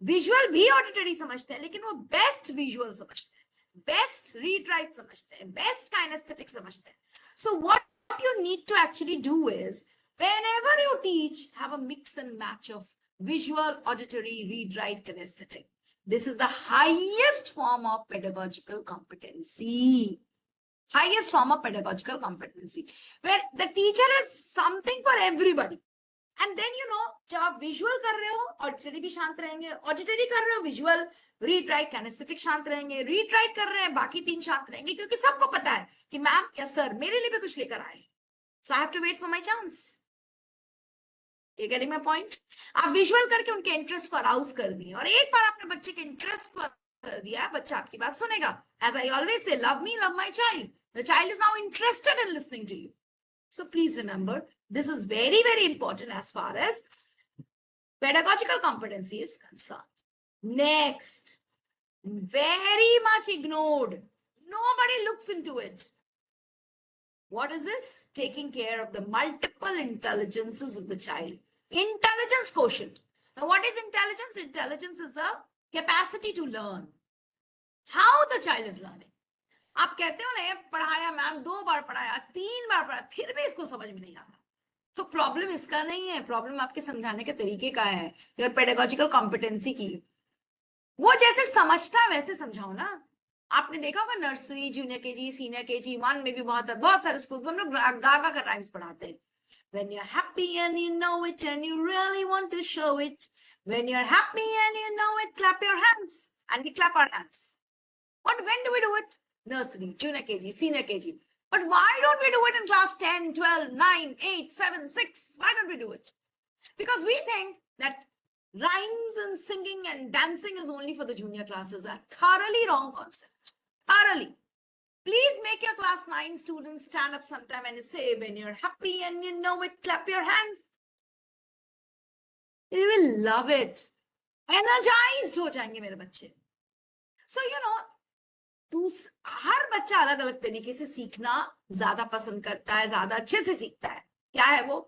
Visual भी auditory समझते हैं, लेकिन वो best visual समझते हैं, best read, write समझते हैं, best kinesthetic समझते हैं. So what you need to actually do is, whenever you teach, have a mix and match of visual, auditory, read, write, kinesthetic. This is the highest form of pedagogical competency. Highest form of pedagogical competency, where the teacher is something for everybody. And then जब आप visual कर रहे हो, auditory भी शांत रहेंगे, auditory कर रहे हो, visual, read, write, kinesthetic शांत रहेंगे, read, write कर रहे हैं, बाकी 3 शांत रहेंगे, क्योंकि सबको पता है कि मैम या सर मेरे लिए भी कुछ लेकर आए. So I have to wait for my chance. You getting my point? आप visual करके उनके interest को arouse कर दिए, और एक बार आपने बच्चे के interest को कर दिया, बच्चा आपकी बात सुनेगा. As I always say, love me, love my child. The child is now interested in listening to you. So please remember, this is very, very important as far as pedagogical competency is concerned. Next, very much ignored. Nobody looks into it. What is this? Taking care of the multiple intelligences of the child. Intelligence quotient. Now, what is intelligence? Intelligence is the capacity to learn. How the child is learning. आप कहते हो ना, ये पढ़ाया ma'am, 2 बार पढ़ाया, 3 बार पढ़ाया, फिर भी इसको समझ में नहीं आता. तो प्रॉब्लम इसका नहीं है, प्रॉब्लम आपके समझाने के तरीके का है, योर पेडागोजिकल कॉम्पिटेंसी की. वो जैसे समझता है वैसे समझाओ ना. आपने देखा होगा nursery, junior KG, senior KG 1 में भी बहुत सारे स्कूल में हम लोग गा कर राइम्स पढ़ाते हैं. When you're happy and you know it and you really want to show it, when you're happy and you know it, clap your hands. And we clap our hands. When do we do it? Nursery, junior KG, senior KG. But why don't we do it in class 10, 12, 9, 8, 7, 6? Why don't we do it? Because we think that rhymes and singing and dancing is only for the junior classes. A thoroughly wrong concept. Thoroughly. Please make your class 9 students stand up sometime and say, when you're happy and you know it, clap your hands. They will love it. Energized हो जाएंगे मेरे बच्चे. So, हर बच्चा अलग अलग तरीके से सीखना ज्यादा पसंद करता है, ज्यादा अच्छे से सीखता है. क्या है वो?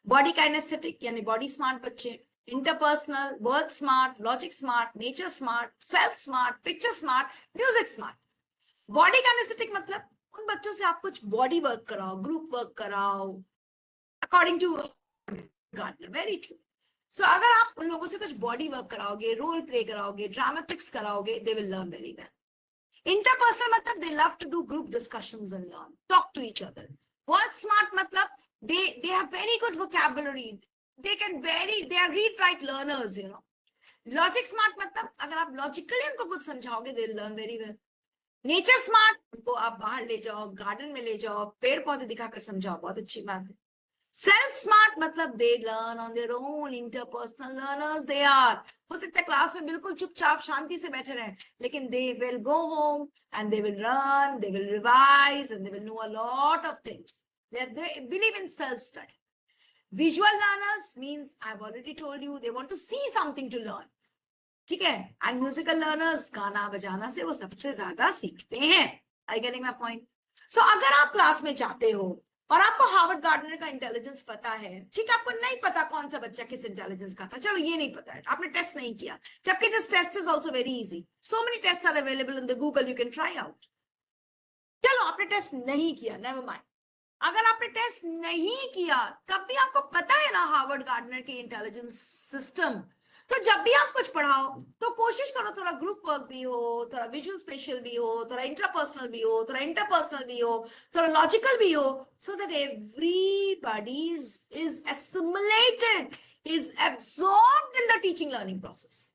बॉडी काइनेस्थेटिक यानी बॉडी स्मार्ट बच्चे, interpersonal, word smart, logic smart, nature smart, self smart, picture smart, music smart. Body kinesthetic मतलब उन बच्चों से आप कुछ बॉडी वर्क कराओ, ग्रुप वर्क कराओ, according to Gardner. Very true. So अगर आप उन लोगों से कुछ बॉडी वर्क कराओगे, रोल प्ले कराओगे, ड्रामेटिक्स कराओगे, they will learn very well. Interpersonal matlab, they love to do group discussions and learn, talk to each other. Word smart matlab, they have very good vocabulary. they are read write learners, you know. Logic smart मतलब अगर आप logically उनको कुछ समझाओगे, they'll learn very well. Nature smart, उनको आप बाहर ले जाओ, गार्डन में ले जाओ, पेड़ पौधे दिखाकर समझाओ, बहुत अच्छी बात है. सेल्फ स्मार्ट मतलब they learn on their own, interpersonal learners they are. हो सकता है क्लास में बिल्कुल चुपचाप शांति से बैठे रहें, लेकिन they will go home and they will run, they will revise and they will know a lot of things. They believe in self study. Visual learners means I've already told you, they want to see something to learn. ठीक है. And musical learners गाना बजाना से वो सबसे ज्यादा सीखते हैं. I getting my point? So अगर आप क्लास में जाते हो और आपको हार्वर्ड गार्डनर का इंटेलिजेंस पता है, ठीक है, आपको नहीं पता कौन सा बच्चा किस इंटेलिजेंस का था, चलो ये नहीं पता है, आपने टेस्ट नहीं किया, जबकि this test is also very easy. So many test are available in the Google, you can try out. चलो आपने टेस्ट नहीं किया, नेवर माइंड. अगर आपने टेस्ट नहीं किया तब भी आपको पता है ना हार्वर्ड गार्डनर के इंटेलिजेंस सिस्टम, तो जब भी आप कुछ पढ़ाओ तो कोशिश करो थोड़ा ग्रुप वर्क भी हो, थोड़ा विजुअल स्पेशल भी हो, थोड़ा इंटरपर्सनल भी हो, थोड़ा इंटरपर्सनल भी हो, थोड़ा लॉजिकल भी हो, so that everybody is assimilated, is absorbed in the teaching learning process.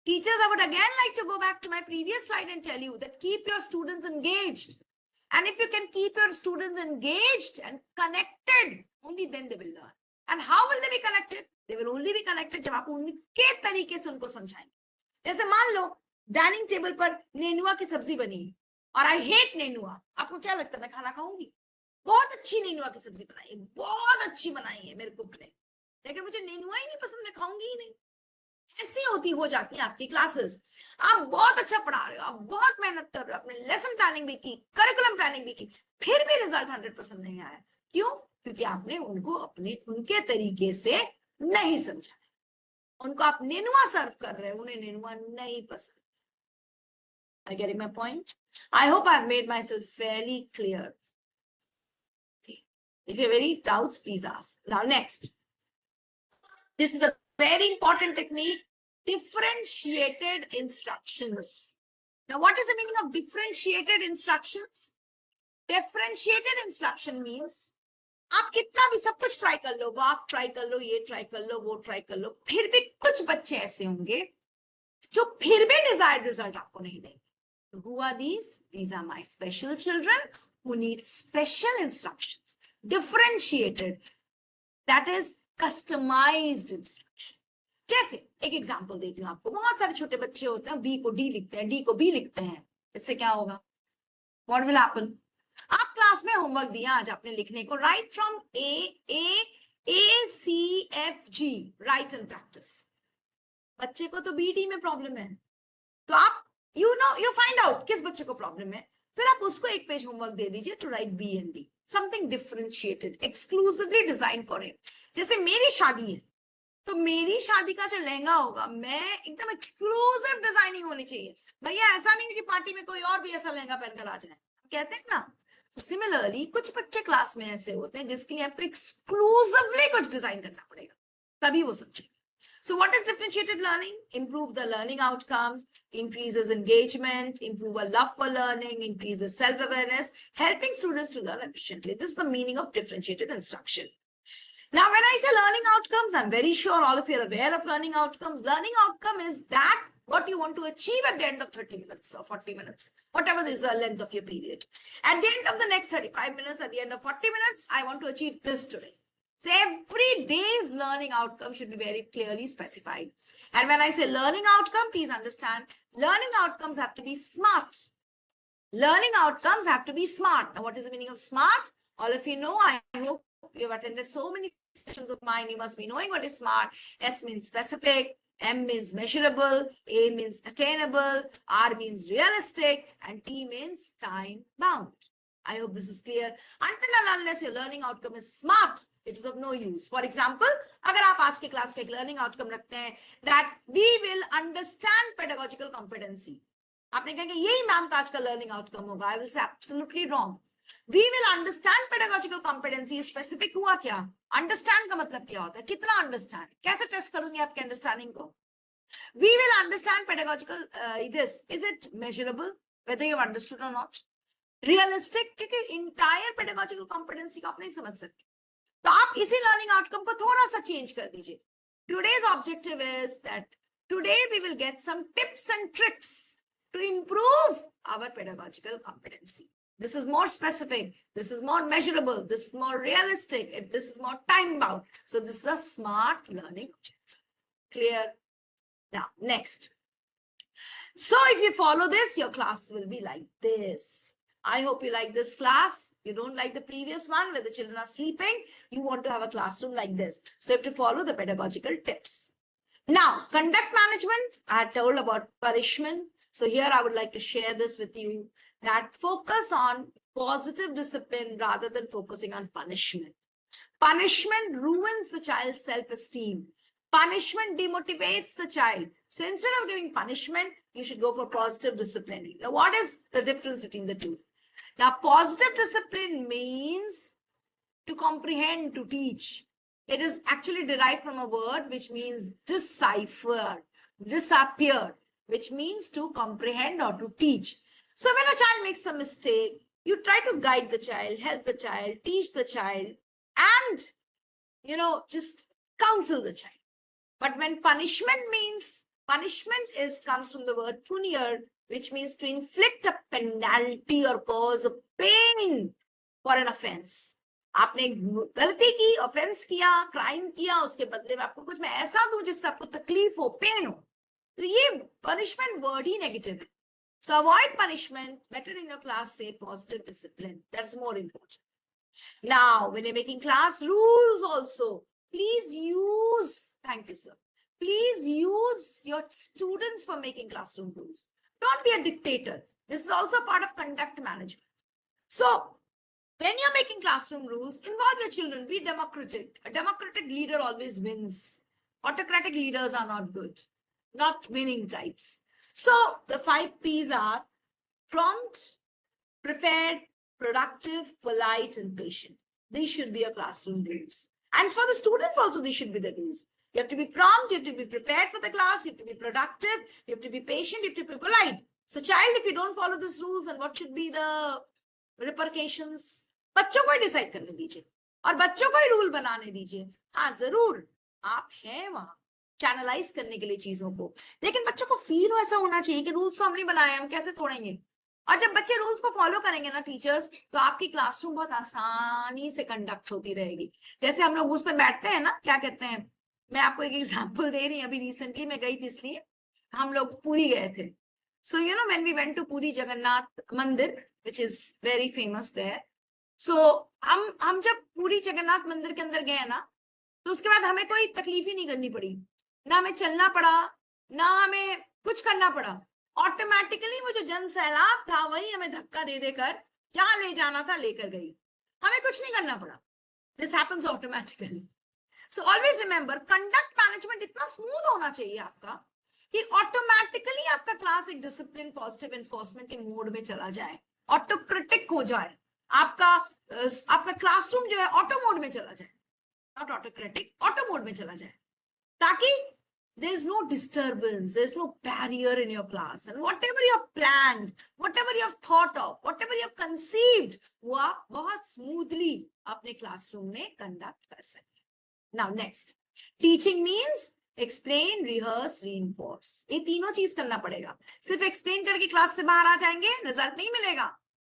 Teachers, I would again like to go back to my previous slide and tell you that keep your students engaged. And if you can keep your students engaged and connected, only then they will learn. And how will they be connected? They will only be connected जब आप उनके तरीके से उनको समझाएंगे. जैसे मान लो dining table पर नेनुआ की सब्जी बनी और आई हेट नेनुआ, आपको क्या लगता है मैं खाना खाऊंगी? बहुत अच्छी नेनुआ की सब्जी बनाई है, बहुत अच्छी बनाई है मेरे कुक ने, लेकिन मुझे नेनुआ ही नहीं पसंद, मैं खाऊंगी ही नहीं. ऐसी हो जाती है आपकी क्लासेस. आप बहुत अच्छा पढ़ा रहे हो, आप बहुत मेहनत कर रहे हो, आपने लेसन प्लानिंग भी की, करिकुलम प्लानिंग भी की, फिर भी रिजल्ट 100% नहीं आया. क्यों? क्योंकि आपने उनको उनके तरीके से नहीं समझा. उनको आप नेनुआ सर्व कर रहे हो, उन्हें नेनुआ नहीं पसंद. Are you getting my point? I hope I've made myself fairly clear. If you have any doubts, please ask. Now, next. This is a very important technique, differentiated instructions. Now, what is the meaning of differentiated instructions? Differentiated instruction means आप कितना भी सब कुछ try कर लो, वो आप try कर लो, ये ट्राई कर लो, वो ट्राई कर लो, फिर भी कुछ बच्चे ऐसे होंगे जो फिर भी डिजायर्ड रिजल्ट आपको नहीं देंगे. Who are these? These are my special children who need special instructions, differentiated, that is customized instruction. जैसे एक एग्जांपल देती हूँ आपको. बहुत सारे छोटे बच्चे होते हैं, बी को डी लिखते हैं, डी को बी लिखते हैं. इससे क्या होगा? What will happen? आप क्लास में होमवर्क दिया आज आपने लिखने को, write from a c f g, write and practice. बच्चे को तो बी डी में प्रॉब्लम है, तो आप यू फाइंड आउट किस बच्चे को प्रॉब्लम है, फिर आप उसको एक पेज होमवर्क दे दीजिए to write b and d, something differentiated, exclusively design for him. जैसे मेरी शादी है, तो मेरी शादी का जो लहंगा होगा, मैं एकदम एक्सक्लूसिव डिजाइनिंग होनी चाहिए. भैया ऐसा नहीं कि पार्टी में कोई और भी ऐसा लहंगा पहनकर आ जाए, कहते हैं ना. तो सिमिलरली कुछ बच्चे क्लास में ऐसे होते हैं जिसके लिए आपको एक्सक्लूसिवली कुछ डिजाइन करना पड़ेगा, तभी वो समझेंगे. So what is differentiated learning? Improve the learning outcomes, increases engagement, improve a love for learning, increases self-awareness, helping students to learn efficiently. This is the meaning of differentiated instruction. Now, when I say learning outcomes, I'm very sure all of you are aware of learning outcomes. Learning outcome is that what you want to achieve at the end of 30 minutes or 40 minutes, whatever is the length of your period. At the end of the next 35 minutes, at the end of 40 minutes, I want to achieve this today. So every day's learning outcome should be very clearly specified. And when I say learning outcome, please understand, learning outcomes have to be smart. Learning outcomes have to be smart. Now, what is the meaning of smart? All of you know, I hope you have attended so many sessions of mine. You must be knowing what is smart. S means specific, M means measurable, A means attainable, R means realistic, and T means time bound. I hope this is clear. Until and unless your learning outcome is smart, it is of no use. For example, अगर आप आज के class का एक learning outcome रखते हैं that we will understand pedagogical competency, आपने कहा कि यही मैम का आज का learning outcome होगा, I will say absolutely wrong. We will understand pedagogical competency. Specific हुआ क्या? Understand का मतलब क्या होता है? कितना understand? कैसे test करूंगी आपके understanding को? We will understand pedagogical this. Is it measurable? Whether you have understood or not? Realistic, क्योंकि entire pedagogical competency को आप नहीं समझ सकते. तो आप इसी लर्निंग आउटकम को थोड़ा सा चेंज कर दीजिए. Today's objective is that today we will get some tips and tricks to improve our pedagogical competency. This is more specific, this is more measurable, this is more realistic, and this is more time bound. So this is a smart learning objective. Clear? Now, next. So if you follow this, your class will be like this. I hope you like this class. You don't like the previous one where the children are sleeping. You want to have a classroom like this. So you have to follow the pedagogical tips. Now, conduct management, I told about punishment. So here I would like to share this with you, that focus on positive discipline rather than focusing on punishment. Punishment ruins the child's self-esteem. Punishment demotivates the child. So instead of giving punishment, you should go for positive discipline. Now, what is the difference between the two? Now, positive discipline means to comprehend, to teach. It is actually derived from a word which means decipher, disappear, which means to comprehend or to teach. So when a child makes a mistake, you try to guide the child, help the child, teach the child, and, just counsel the child. But when punishment comes from the word punyar, which means to inflict a penalty or cause a pain for an offense. आपने गलती की, offence किया, crime किया, उसके बदले में आपको कुछ मैं ऐसा दूं जिससे आपको तकलीफ हो, पेन हो, तो ये पनिशमेंट वर्ड ही नेगेटिव है. So avoid punishment. Better in your class say positive discipline. That's more important. Now, when you're making class rules also, please use, thank you, sir. Please use your students for making classroom rules. Don't be a dictator. This is also part of conduct management. So, when you're making classroom rules, involve your children. Be democratic. A democratic leader always wins. Autocratic leaders are not good, not winning types. So, the 5 P's are prompt, prepared, productive, polite, and patient. These should be your classroom rules. And for the students also, these should be the rules. You have to be prompt, you have to be prepared for the class, you have to be productive, you have to be patient, you have to be polite. So child, if you don't follow these rules, then what should be the repercussions? बच्चों को ही decide करने दीजिए और बच्चों को ही rule बनाने दीजिए. हाँ जरूर आप हैं वहां चैनलाइज करने के लिए चीजों को, लेकिन बच्चों को फील ऐसा होना चाहिए कि रूल्स तो हम नहीं बनाए, हम कैसे तोड़ेंगे. और जब बच्चे रूल्स को फॉलो करेंगे ना टीचर्स, तो आपकी क्लासरूम बहुत आसानी से कंडक्ट होती रहेगी. जैसे हम लोग उस पर बैठते हैं ना, क्या कहते हैं, मैं आपको एक एग्जांपल दे रही हूँ. अभी रिसेंटली मैं गई थी, इसलिए हम लोग पुरी गए थे. So when we went to Puri Jagannath Mandir which is very famous there. So हम जब पुरी जगन्नाथ मंदिर के अंदर गए ना, तो उसके बाद हमें कोई तकलीफ ही नहीं करनी पड़ी, ना हमें चलना पड़ा, ना हमें कुछ करना पड़ा. ऑटोमेटिकली वो जो जन सैलाब था वही हमें धक्का दे देकर जहां ले जाना था लेकर गई. हमें कुछ नहीं करना पड़ा. This happens automatically. So always remember, conduct management इतना स्मूथ होना चाहिए आपका कि ऑटोमेटिकली आपका क्लास एक डिसिप्लिन, पॉजिटिव एनफोर्समेंट के मोड में चला जाए, ऑटोक्रेटिक हो जाए. आपका क्लासरूम जो है ऑटो मोड में चला जाए, नॉट ऑटोक्रेटिक, ऑटो मोड में चला जाए, ताकि there is no disturbance, there is no barrier in your class, and whatever you have planned, whatever you have thought of, whatever you have conceived, वो आप बहुत smoothly अपने classroom में conduct कर सकते. Now next, teaching means explain, rehearse, reinforce. ये तीनों चीज करना पड़ेगा. सिर्फ explain करके class से बाहर आ जाएंगे, result नहीं मिलेगा.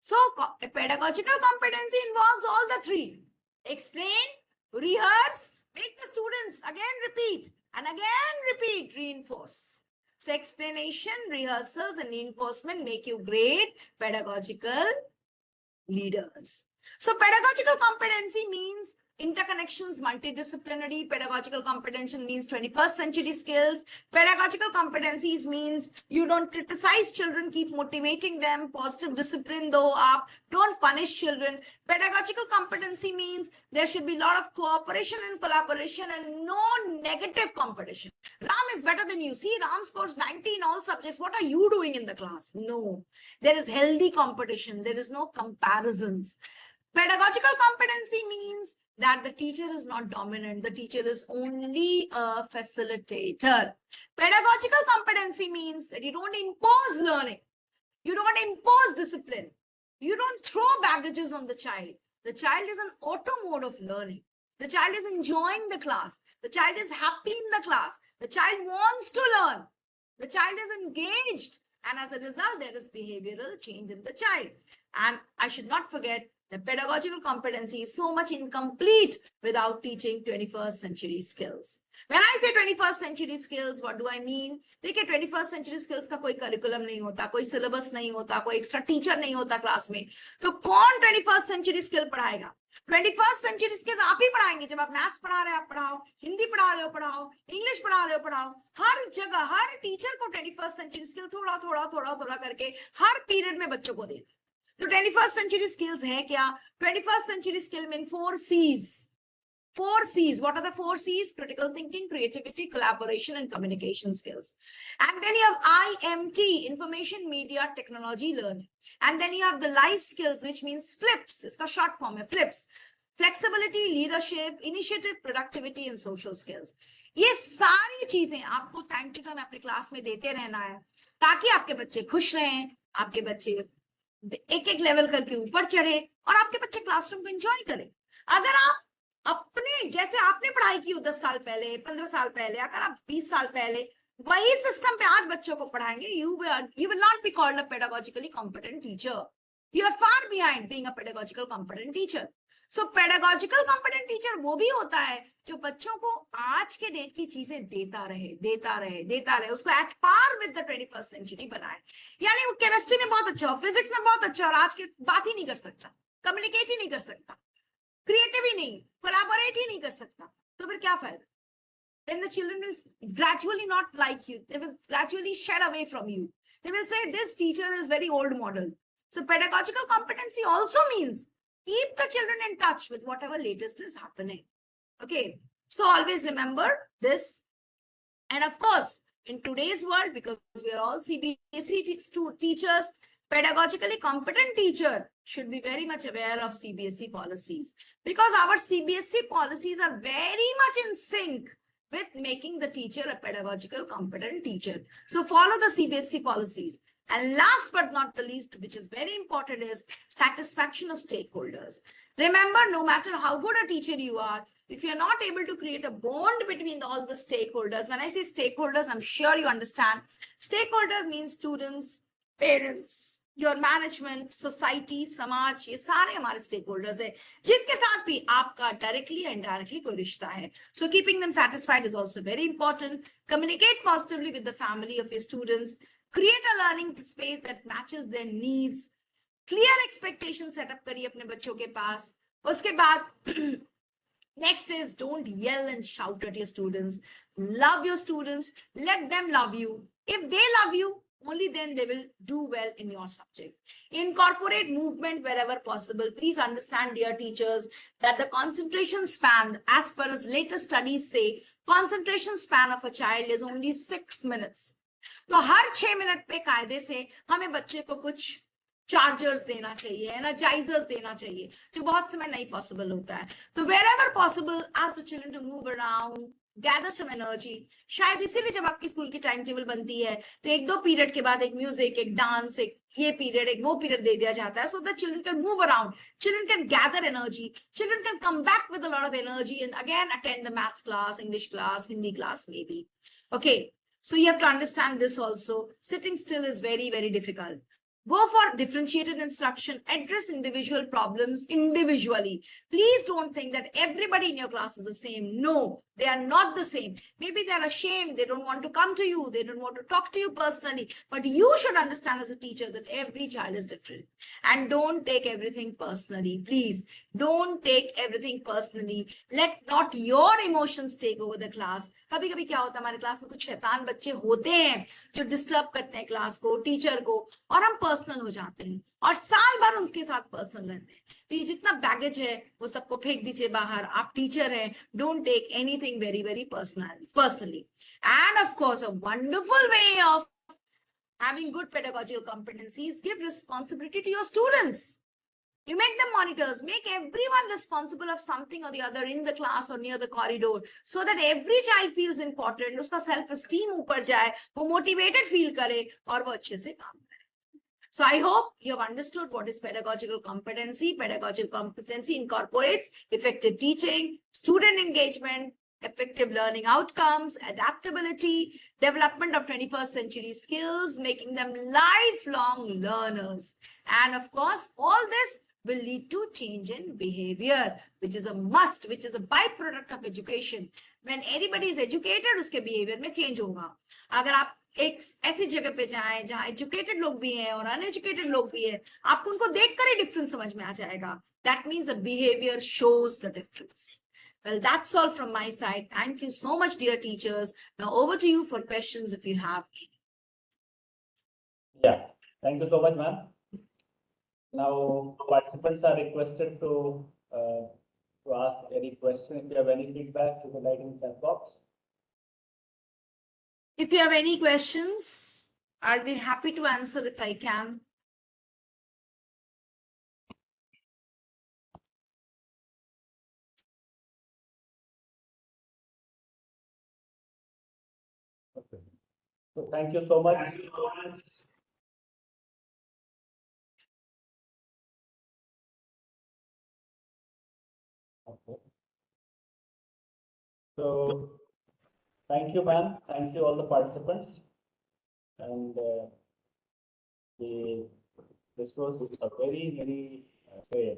So pedagogical competency involves all the three: explain, rehearse, make the students again repeat. And again repeat, reinforce. So explanation, rehearsals, and reinforcement make you great pedagogical leaders. So pedagogical competency means interconnections, multidisciplinary. Pedagogical competency means 21st century skills. Pedagogical competencies means you don't criticize children, keep motivating them. Positive discipline, though, up. Don't punish children. Pedagogical competency means there should be a lot of cooperation and collaboration and no negative competition. Ram is better than you. See, Ram scores 90 in all subjects. What are you doing in the class? No. There is healthy competition. There is no comparisons. Pedagogical competency means that the teacher is not dominant. The teacher is only a facilitator. Pedagogical competency means that you don't impose learning. You don't impose discipline. You don't throw baggages on the child. The child is an auto mode of learning. The child is enjoying the class. The child is happy in the class. The child wants to learn. The child is engaged. And as a result, there is behavioral change in the child. And I should not forget the pedagogical competency is so much incomplete without teaching 21st century skills. When I say 21st century skills, what do I mean? देखिए 21st century skills का कोई curriculum नहीं होता, कोई syllabus नहीं होता, कोई extra teacher नहीं होता क्लास में. तो कौन 21st century skill पढ़ाएगा? 21st century skills आप ही पढ़ाएंगे. जब आप मैथ्स पढ़ा रहे हो आप पढ़ाओ, हिंदी पढ़ा रहे हो पढ़ाओ, इंग्लिश पढ़ा रहे हो पढ़ाओ. हर जगह हर टीचर को 21st century skill थोड़ा थोड़ा थोड़ा थोड़ा करके हर पीरियड में बच्चों को देना. तो 21st century skills है क्या? 21st century skill mean 4 C's. 4 C's. What are the 4 C's? Critical thinking, creativity, collaboration, and communication skills. And then you have IMT, information, media, technology, learning. And then you have the life skills, which means FLIPS. It's a short form of FLIPS. Flexibility, leadership, initiative, productivity, and social skills. ये सारी चीजें आपको time to time अपने class में देते रहना है ताकि आपके बच्चे खुश रहें, आपके बच्चे एक एक लेवल करके ऊपर चढ़े और आपके बच्चे क्लासरूम को एंजॉय करें. अगर आप अपने जैसे आपने पढ़ाई की 10 साल पहले, 15 साल पहले, अगर आप 20 साल पहले वही सिस्टम पे आज बच्चों को पढ़ाएंगे, you will not be called a pedagogically competent teacher. You are far behind being a pedagogical competent teacher. So pedagogical competent teacher वो भी होता है जो बच्चों को आज के डेट की चीजें देता रहे, उसको at par with the 21st century बनाए. यानी वो केमिस्ट्री में बहुत अच्छा हो, फिजिक्स में बहुत अच्छा और आज के बात ही नहीं कर सकता, कम्युनिकेट ही नहीं कर सकता, क्रिएटिव ही नहीं, कोलैबोरेट ही नहीं कर सकता, तो फिर क्या फायदा? Then the children will gradually not like you. They will gradually shed away from you. They will say this teacher is very old model. So pedagogical competency also means keep the children in touch with whatever latest is happening. Okay, so always remember this. And of course, in today's world, because we are all CBSE teachers, pedagogically competent teacher should be very much aware of CBSE policies, because our CBSE policies are very much in sync with making the teacher a pedagogical competent teacher. So follow the CBSE policies. And last but not the least, which is very important, is satisfaction of stakeholders. Remember, no matter how good a teacher you are, if you're not able to create a bond between all the stakeholders, when I say stakeholders, I'm sure you understand. Stakeholders means students, parents, your management, society, समाज, ये सारे हमारे stakeholders हैं, जिसके साथ भी आपका directly and indirectly कोई रिश्ता है. So keeping them satisfied is also very important. Communicate positively with the family of your students. Create a learning space that matches their needs. Clear expectations set up करिए अपने बच्चों के पास. उसके बाद next is don't yell and shout at your students. Love your students. Let them love you. If they love you, only then they will do well in your subject. Incorporate movement wherever possible. Please understand, dear teachers, that the concentration span, as per as latest studies say, concentration span of a child is only 6 minutes. तो हर 6 minute पे कायदे से हमें बच्चे को कुछ chargers देना चाहिए, एनर्जाइजर्स देना चाहिए, जो बहुत समय नहीं पॉसिबल होता है. तो wherever possible, ask the children to move around, gather some energy. शायद इसीलिए जब आपकी स्कूल की टाइम टेबल बनती है तो 1-2 पीरियड के बाद एक म्यूजिक, एक डांस, एक ये पीरियड, एक वो पीरियड दे दिया जाता है, so that children can move around, children can gather energy, children can come back with a lot of energy and again attend the maths class, English class, Hindi class maybe. Okay. So you have to understand this also. Sitting still is very, very difficult. Go for differentiated instruction. Address individual problems individually. Please don't think that everybody in your class is the same. No, they are not the same. Maybe they are ashamed. They don't want to come to you. They don't want to talk to you personally. But you should understand as a teacher that every child is different. And don't take everything personally. Please, don't take everything personally. Let not your emotions take over the class. कभी-कभी क्या होता है, हमारे class में कुछ शैतान बच्चे होते हैं जो डिस्टर्ब करते हैं क्लास को, टीचर को, और हम पर्सनल हो जाते हैं और साल भर उनके साथ पर्सनल रहते हैं. तो ये जितना बैगेज है वो सबको फेंक दीजिए बाहर. आप टीचर हैं, don't take anything very very personally. And of course, a wonderful way of having good pedagogical competencies, give responsibility to your students. You make them monitors, make everyone responsible of something or the other in the class or near the corridor, so that every child feels important, उसका self esteem ऊपर जाए, वो motivated feel करे और वो अच्छे से काम करे. So I hope you have understood what is pedagogical competency. Pedagogical competency incorporates effective teaching, student engagement, effective learning outcomes, adaptability, development of 21st century skills, making them lifelong learners. And of course, all this will lead to change in behavior, which is a must, which is a byproduct of education. When anybody is educated, उसके behavior में change होगा. अगर आप एक ऐसी जगह पे जाएं जहां एजुकेटेड लोग भी हैं और अनएजुकेटेड लोग भी हैं, आपको उनको देखकर ही डिफरेंस समझ में आ जाएगा. That means the behavior shows the difference. Well, that's all from my side. Thank you so much, dear teachers. Now over to you for questions if you have. Yeah, thank you so much, ma'am. Now, participants are requested to ask any question. If you have any feedback, you can write in the chat box. If you have any questions, I'll be happy to answer if I can. Okay. So thank you so much. Okay. So thank you, ma'am. Thank you all the participants. And this was a very say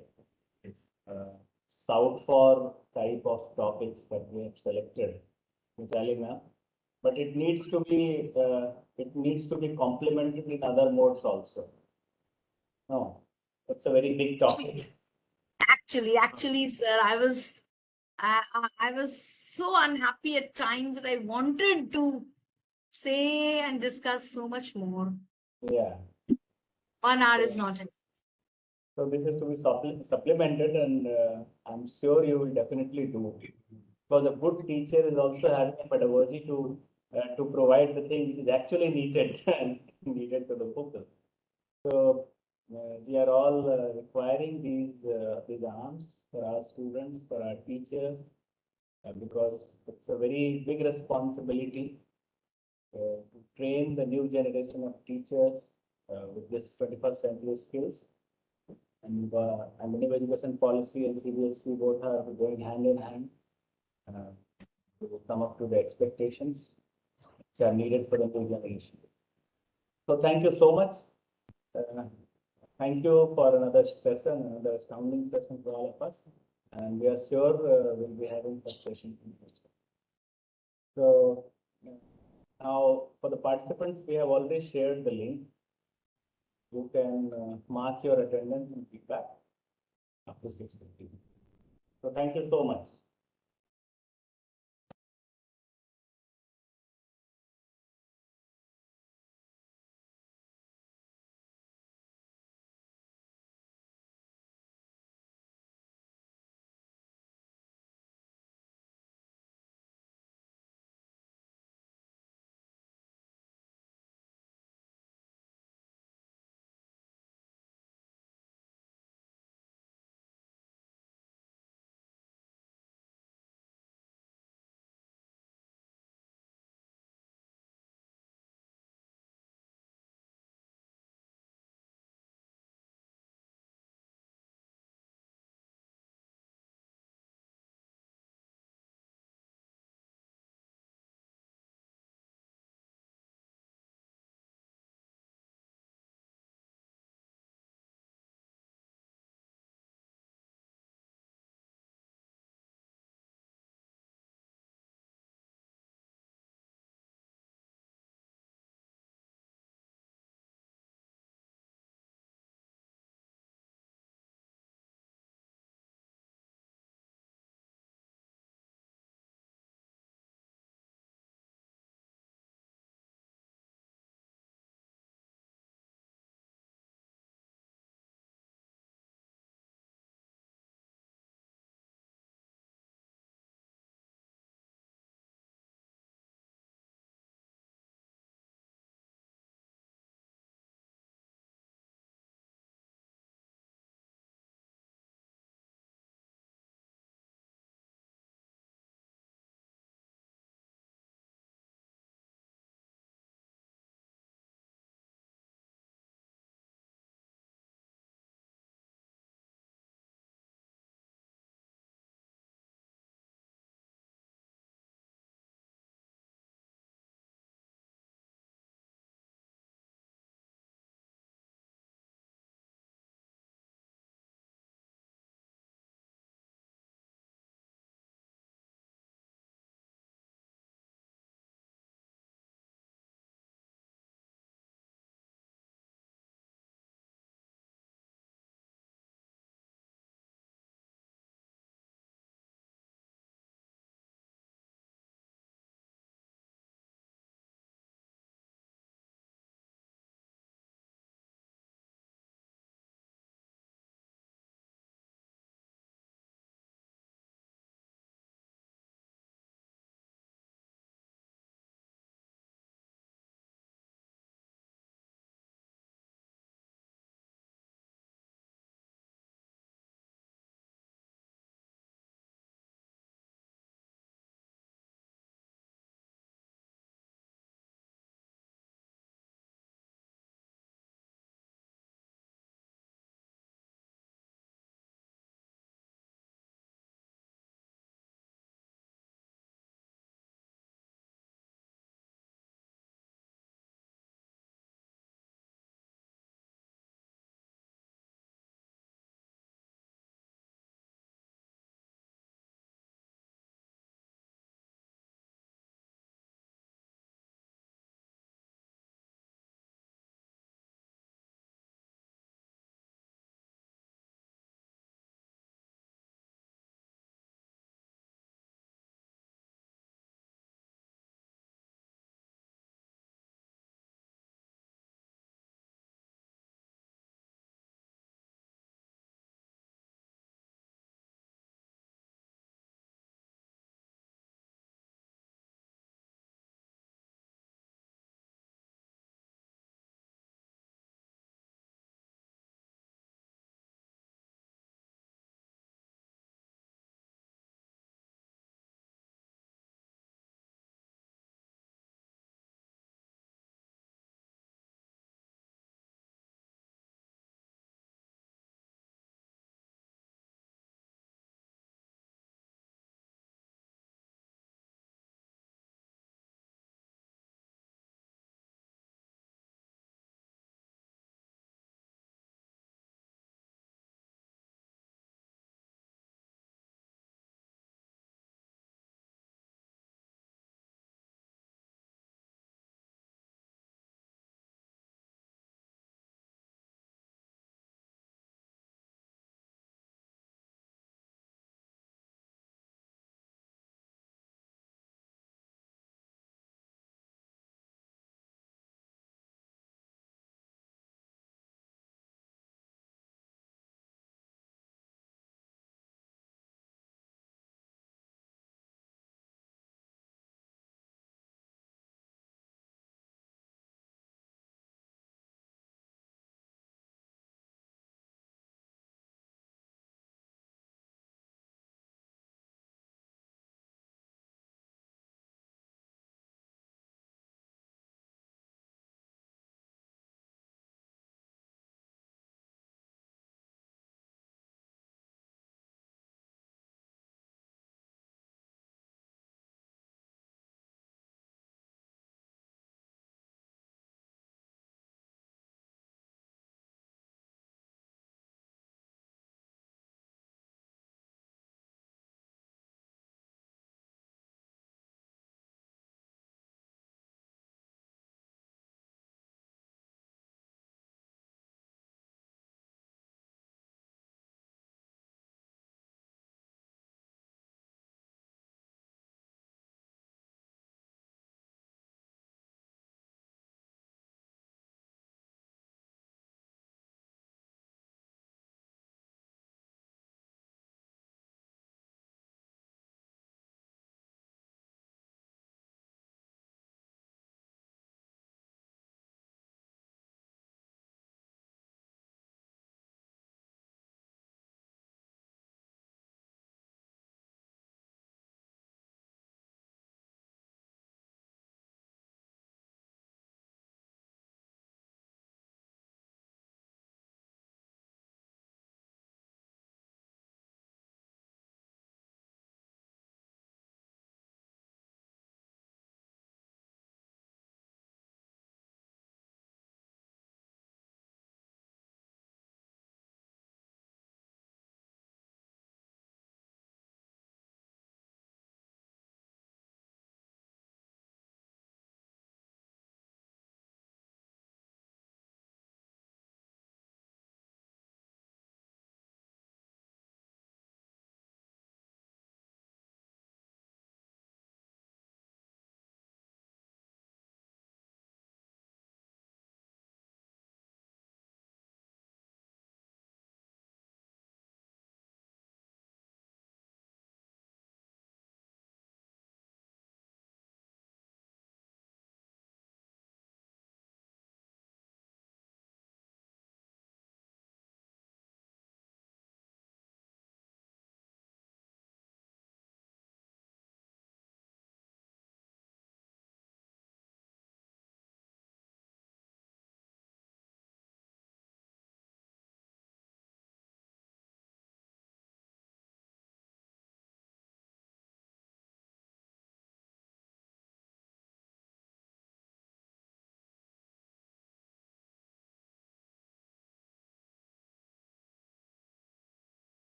south for type of topics that we have selected, Mitali ma'am. But it needs to be complemented in other modes also. No, it's a very big topic. Actually, sir, I was so unhappy at times that I wanted to say and discuss so much more. Yeah. 1 hour is not enough. So this is to be supplemented, and I'm sure you will definitely do. Because a good teacher is also having a pedagogy to provide the thing which is actually needed and needed to the pupil. So we are all requiring these arms for our students, for our teachers, because it's a very big responsibility to train the new generation of teachers with this 21st century skills. And the new education policy and CBSE both are going hand in hand to come up to the expectations which are needed for the new generation. So thank you so much. Thank you for another session, another astounding session for all of us. And we are sure we'll be having such sessions in the future. So now for the participants, we have already shared the link. You can mark your attendance and feedback up to 6:50. So thank you so much.